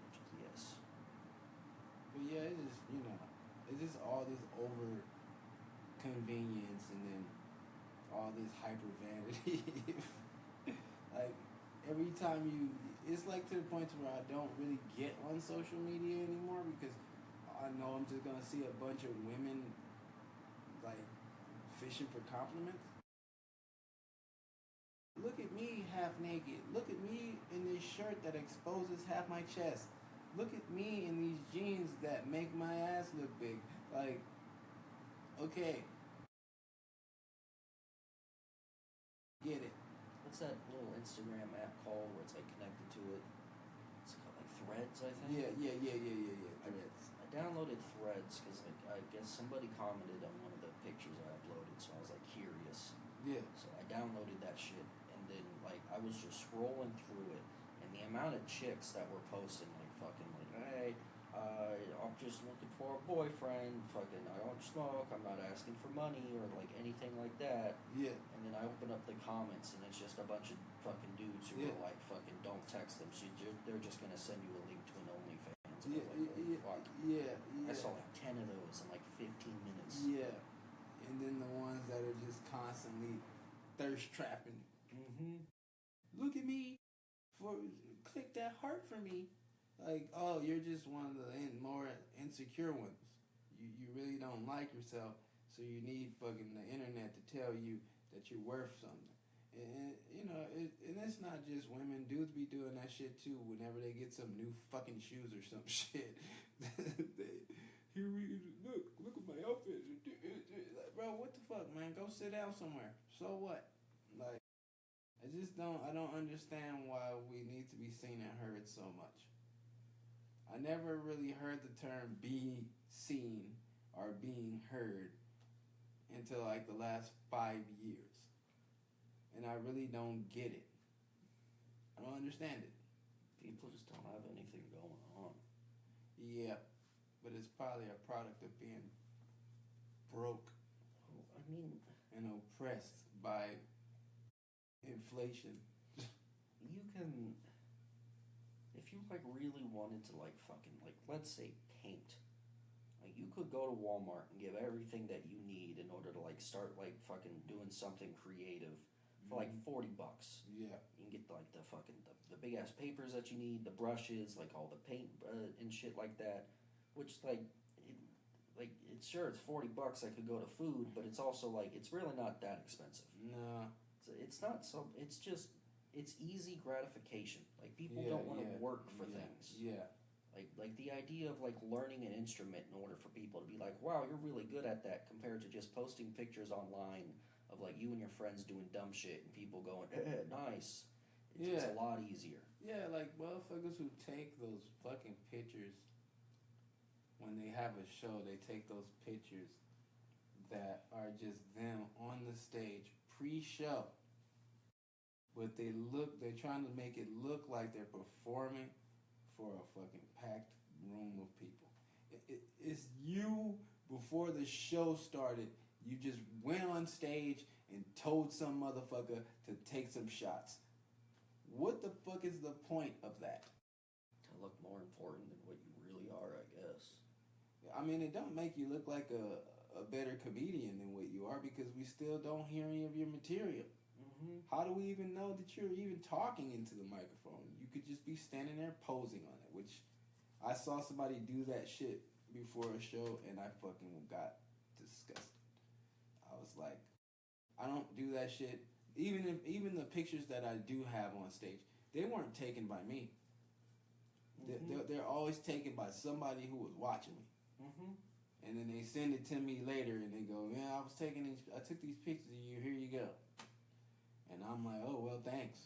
it's just all this over convenience and then all this hyper vanity. Like every time it's like to the point where I don't really get on social media anymore because I know I'm just gonna see a bunch of women like fishing for compliments. Look at me half naked. Look at me in this shirt that exposes half my chest. Look at me in these jeans that make my ass look big. Like, okay, get it. What's that little Instagram app called where it's like connected to it? It's called like Threads, I think. Yeah. Threads. I downloaded Threads because like I guess somebody commented on one of the pictures I uploaded, so I was like curious. Yeah. So I downloaded that shit, and then like I was just scrolling through it, and the amount of chicks that were posting like fucking like, hey, I'm just looking for a boyfriend. Fucking, I don't smoke. I'm not asking for money or like anything like that. Yeah. And then I open up the comments, and it's just a bunch of fucking dudes who are like, fucking, don't text them. They're just gonna send you a link to an OnlyFans. And I saw like 10 of those in like 15 minutes. Yeah. And then the ones that are just constantly thirst trapping. Mm-hmm. Look at me. Click that heart for me. Like, oh, you're just one of the more insecure ones. You really don't like yourself, so you need fucking the internet to tell you that you're worth something. And you know, and it's not just women. Dudes be doing that shit too. Whenever they get some new fucking shoes or some shit, look at my outfit. Like, bro, what the fuck, man? Go sit down somewhere. So what? Like, I don't understand why we need to be seen and heard so much. I never really heard the term be seen or being heard until like the last 5 years. And I really don't get it. I don't understand it. People just don't have anything going on. Yeah, but it's probably a product of being broke. I mean, and oppressed by inflation. You can, if you like really wanted to like fucking like, let's say paint, like you could go to Walmart and give everything that you need in order to like start like fucking doing something creative for like $40. Yeah. You can get like the fucking the big ass papers that you need, the brushes, like all the paint and shit like that, which it's sure it's $40 that could go to food, but it's also like it's really not that expensive. No. It's not so. It's just it's easy gratification. Like people don't want to work for things. Yeah. Like the idea of like learning an instrument in order for people to be like, wow, you're really good at that, compared to just posting pictures online of like you and your friends doing dumb shit and people going, nice. It's a lot easier. Yeah, like motherfuckers who take those fucking pictures when they have a show. They take those pictures that are just them on the stage pre-show, but they're trying to make it look like they're performing for a fucking packed room of people. It's you before the show started. You just went on stage and told some motherfucker to take some shots. What the fuck is the point of that? To look more important than what you really are, I guess. I mean, it don't make you look like a better comedian than what you are, because we still don't hear any of your material. Mm-hmm. How do we even know that you're even talking into the microphone? You could just be standing there posing on it, which I saw somebody do that shit before a show and I fucking got disgusted. I was like, I don't do that shit. Even the pictures that I do have on stage, they weren't taken by me. Mm-hmm. They're always taken by somebody who was watching me. Mm-hmm. And then they send it to me later and they go, yeah, I took these pictures of you, here you go. And I'm like, oh, well, thanks.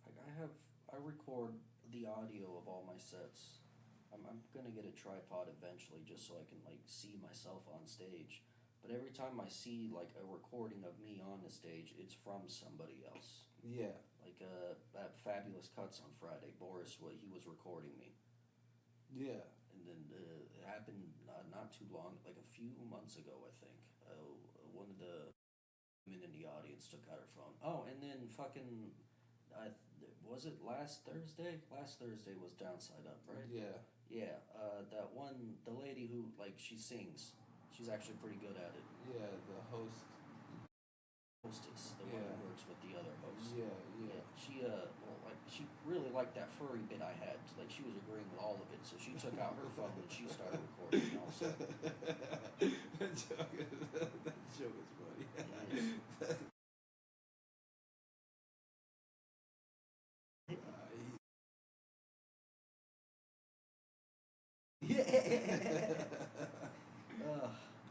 Like I record the audio of all my sets. I'm gonna get a tripod eventually just so I can like see myself on stage. But every time I see like a recording of me on the stage, it's from somebody else. Yeah. Like that Fabulous Cuts on Friday, Boris, he was recording me. Yeah. And then it happened not too long, like a few months ago, I think. One of the women in the audience took out her phone. Oh, and then fucking, was it last Thursday? Last Thursday was Downside Up, right? Yeah. Yeah, the lady who, like, she sings. She's actually pretty good at it. Yeah, the Hostess, the one Yeah. who works with the other host. Yeah. She she really liked that furry bit I had. Like she was agreeing with all of it, so she took out her phone and she started recording. And all of a sudden, that joke is funny.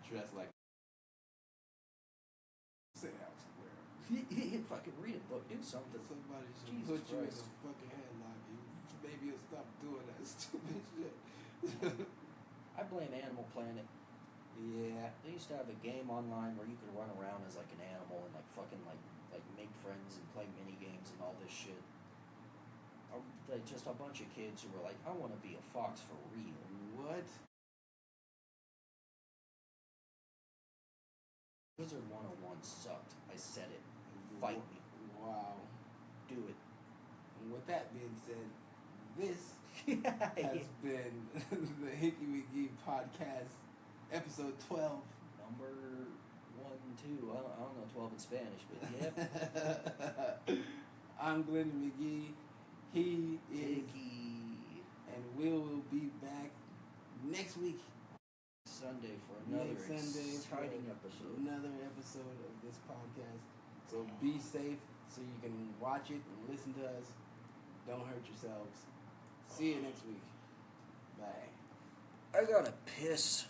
Dressed like sit out somewhere. Fucking read a book, do something. Somebody should Jesus put you in Christ. a fucking headlock. Maybe you'll stop doing that stupid shit. I blame Animal Planet. Yeah. They used to have a game online where you could run around as like an animal and like fucking like make friends and play mini games and all this shit. Like just a bunch of kids who were like, I want to be a fox for real. What? Wizard 101 sucked. I said it. Fight me. Wow. Do it. And with that being said, this Yeah. has been the Hickey McGee podcast, episode 12. Number 1, 2. I don't know 12 in Spanish, but yep. I'm Glenn McGee. He is, Hickey. and we will be back next week. Sunday for another exciting for episode. Another episode of this podcast. So be safe so you can watch it and listen to us. Don't hurt yourselves. See you next week. Bye. I gotta piss.